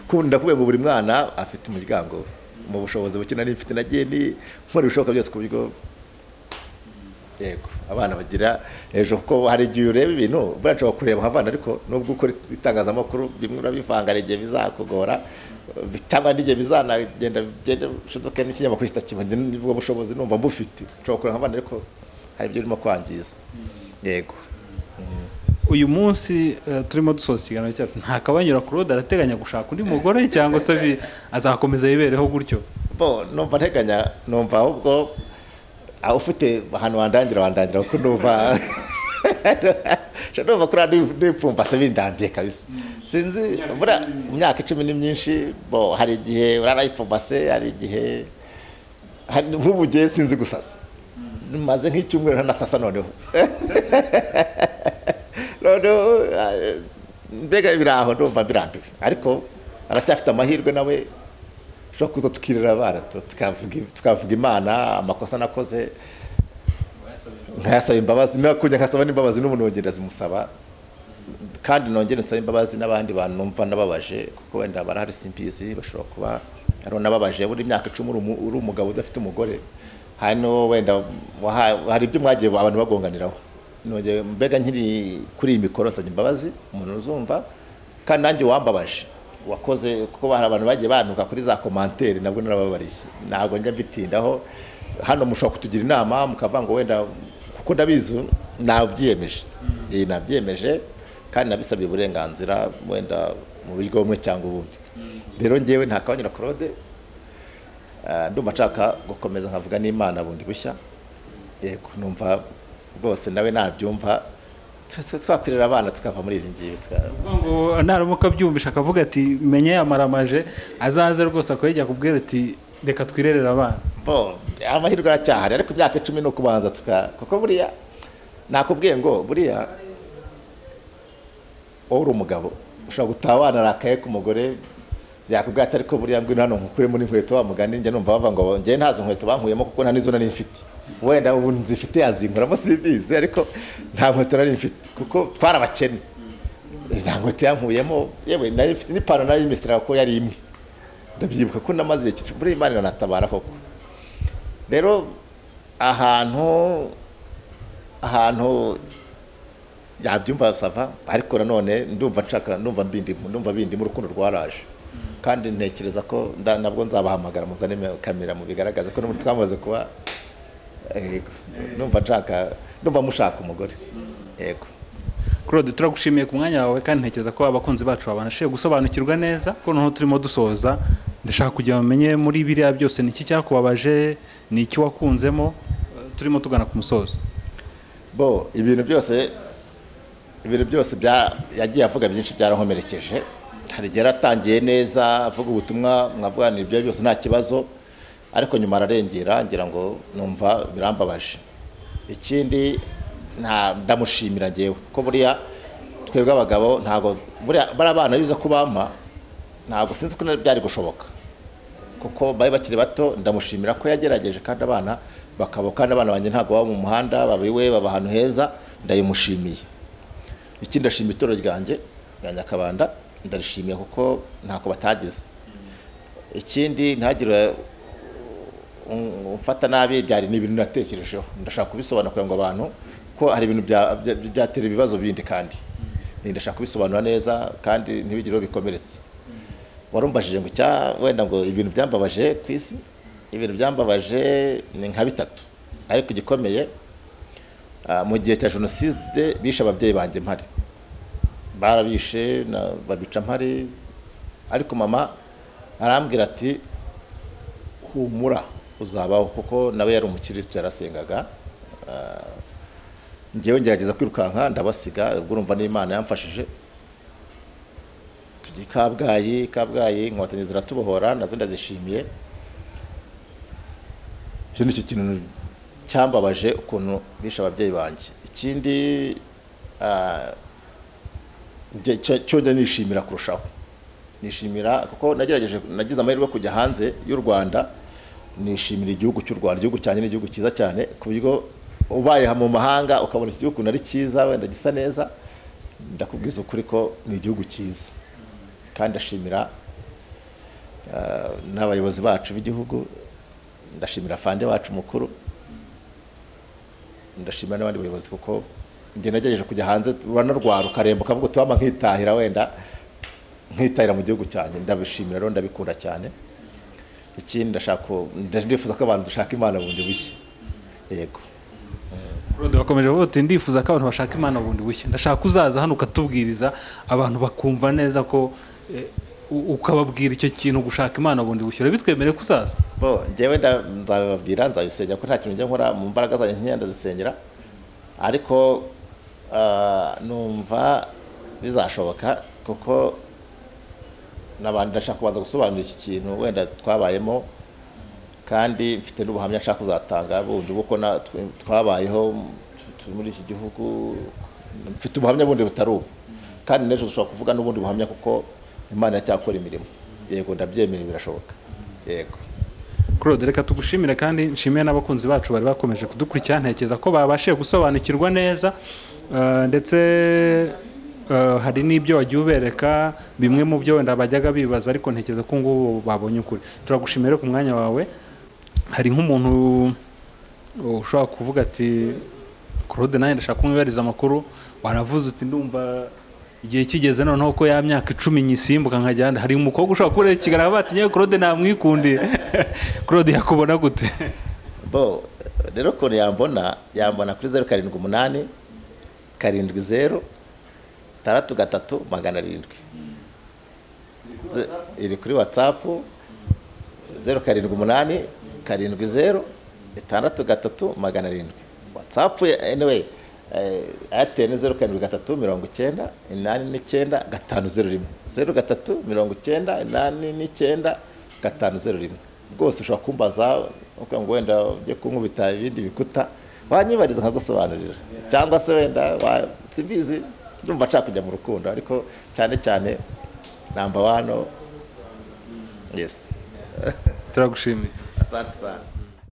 kunda kubera ngo buri mwana afite umuryango we mu bushobozi buke nari mfite nagiye nkora ibishoboka byose ku buryo yego abana bagira ejo kuko hari igihe ureba ibintu buriya nshobora kureba nk'abana ariko nubwo ukora itangazamakuru bimwe urabivanga hari igihe bizakugora cyangwa n'igihe bizanagenda ushoboke n'ikinyamakuru kitakibonye nibwo bushobozi numva mbufite nshobora kureba nk'abana ariko hari ibyo urimo kwangiza yego uyu munsi turimo dusoza ikiganiro cyacu nta kabanyura Claude arateganya gushaka undi mugore cyangwa se azakomeza yibereho gutyo numva nteganya numva ahubwo ufite ahantu wandangira kuko numva numva kuri n'ipfumba se bindambiye kabisa sinzi buriya imyaka 10 ni myinshi hari igihe urarayipfumba se hari igihe nk'ubu gihe sinzi gusasa maze nk'icyumweru ntanasasa noneho mbega biraho ndumva birambiwe ariko aracyafite amahirwe nawe ushobora kuza tukirira abana tukavuga Imana amakosa nakoze nkayasaba imbabazi nakujya nkasaba n'imbabazi n'umuntu wongera zimusaba kandi nongere nsaba imbabazi n'abandi bantu numva nababaje kuko wenda barahari simpizi bashobora kuba ari nababaje buri myaka 10 uri umugabo udafite umugore hano wenda hari ibyo mwagiye abantu bagonganiraho nongeye mbega nkiri kuri iyi mikoro nsabye imbabazi umuntu uzumva kandi nanjye wambabaje wakoze kuko hari abantu bagiye banuka kuri za commentaire nabwo narababariye ntago njya bitindaho hano mushobora kutugira inama mukavuga ngo wenda kuko ndabizi nabyiyemeje kandi nabisabye uburenganzira wenda mu buryo bumwe cyangwa ubundi rero ngewe nta kabanyura Claude ndumva nshaka gukomeza nkavuga n'Imana bundi bushya yego numva rwose nawe nabyumva twakwirira abana tukava muri ibi ngibi ngo naramuka byumvisha akavuga ati menye yamaramaje azaze rwose akajya kubwira ati reka twirerera abana amahirwe aracyahari ariko imyaka 10 no kubanza kuko buriya nakubwiye ngo buriya uri umugabo ushobora gutabana rakaye ku mugore yakubwira ati ariko buriya ngwino hano nkukuremo n'inkweto wa mugani njye numva bava ngo njye ntazo nkweto bankuyemo kuko nta nizo nari mfite wenda ubu nzifite azinkuramo simbizi ariko nta nkweto nari mfite kuko twarabakene nta nkweto yankuyemo yewe nari mfite n'ipantaro nari y'imisira kuko yari imwe ndabyibuka ko namaze buri Imana natabara koko rero ahantu yabyumva sava ariko nanone ndumva bindi mu rukundo rwaraje kandi ntekereza ko nabwo nzabahamagara muzane kamera mu bigaragaza ko n'ubu twamaze kuba yego ndumva mushaka umugore yego Claude turagushimiye ku mwanya wawe kandi ntekereza ko abakunzi bacu babanashije gusobanukirwa neza ko noneho turimo dusoza ndashaka kugira bamenye muri biriya byose niki cyakubabaje niki wakunzemo turimo tugana ku musozo ibintu byose yagiye avuga byinshi byarankomerekeje hari igihe yaratangiye neza avuga ubutumwa mwavuganira ibyo byose nta kibazo, ariko nyuma ararengera ngira ngo numva birambabaje. Ikindi ndamushimira ngewe ko buriya twebwe abagabo ntago buriya bari abana biza kubampa ntago sinzi ko byari gushoboka, kuko bari bakiri bato. Ndamushimira ko yagerageje kandi abana bakaba, kandi abana banjye ntago baba mu muhanda, babiwe baba ahantu heza, ndayimushimiye. Ikindi ndashimira itorero ryanjye rya Nyakabanda, ndarishimiye kuko ntako batagize. Ikindi ntagire umfata nabi, byari n'ibintu natekerejeho, ndashaka kubisobanura kugira ngo abantu ko hari ibintu byatera ibibazo bindi, kandi ndashaka kubisobanura neza kandi ntibigire bikomeretse. Warumbajije ngo wenda ngo ibintu byambabaje ku isi, ibintu byambabaje ni nka bitatu, ariko igikomeye mu gihe cya jenoside bishe ababyeyi banjye mpari, barabishe babica mpari, ariko mama arambwira ati humura uzabaho, kuko nawe yari umukristo yarasengaga. Ngewe ngerageza kwirukanka ndabasiga, ubwo urumva n'Imana yamfashije. Tugiye Kabgayi Inkotanyi ziratubohora, nazo ndazishimiye. Icyo nicyo kintu cyambabaje, ukuntu bishe ababyeyi banjye. Ikindi cyo nishimira kurushaho, nishimira kuko nagize amahirwe kujya hanze y'u Rwanda. Nishimira igihugu cy'u Rwanda, igihugu cyane ni igihugu cyiza cyane, ku buryo ubaye mu mahanga ukabona iki gihugu ari cyiza, wenda gisa neza, ndakubwiza ukuri ko ni igihugu cyiza. Kandi ndashimira n'abayobozi bacu b'igihugu, ndashimira fande wacu mukuru, ndashimira n'abandi bayobozi, kuko njye nagerageje kujya hanze uranarwara ukaremba ukavuga tubama nkitahira, wenda nkitahira mu gihugu cyanjye. Ndabishimira rero, ndabikunda cyane. Ikindi ndifuza ko abantu dushaka Imana bundi bushya. Yego. Claude bakomeje bavuga ati ndifuza ko abantu bashaka Imana bundi bushya. Ndashaka uzaza hano ukatubwiriza abantu bakumva neza ko ukababwira icyo kintu gushaka Imana bundi bushya. Bitwemereye kuzaza? Njyewe nzabibabwira, nzabisengera ko nta kintu njya nkora mu mbaraga zanjye nk'iya ndazisengera, ariko numva bizashoboka, kuko n'abandi ndashaka kubanza gusobanura iki kintu wenda twabayemo, kandi mfite n'ubuhamya nshaka kuzatanga bundi kuko twabayeho muri iki gihugu. Mfite ubuhamya bundi butari ubu, kandi n'ejo dushobora kuvuga n'ubundi buhamya, kuko Imana yacyakora imirimo. Yego, ndabyemeye, birashoboka. Yego. Claude, reka tugushimire kandi nshimiye n'abakunzi bacu bari bakomeje kudukurikira. Ntekereza ko babashije gusobanukirwa neza, ndetse hari n'ibyo wagiye ubereka, bimwe mu byo wenda bajyaga bibaza, ariko ntekereza ko ngubu babonye ukuri. Turagushimira ku mwanya wawe. Hari nk'umuntu ushobora kuvuga ati Claude, nanjye ndashaka kumwibariza amakuru, waravuze uti ndumva igihe kigeze noneho ko ya myaka 10 nyisimbuka nkajyana. Hari umukobwa ushobora kureka kigaragara bati nyewe Claude namwikundiye. Claude yakubona gute? Rero ko yambona kuri 078 70 637 iri kuri WhatsApp 078 70 637. WhatsApp anyway Airtel 073 90 89 501 083 rwose ushobora kumbaza uko ngo wenda ujye kunkubita ibindi bikuta, wanyibariza nkagusobanurira, cyangwa se wenda simbizi, ndumva nshaka kujya mu rukundo, ariko cyane number 1. Yes. Turagushimiye. Asante sana.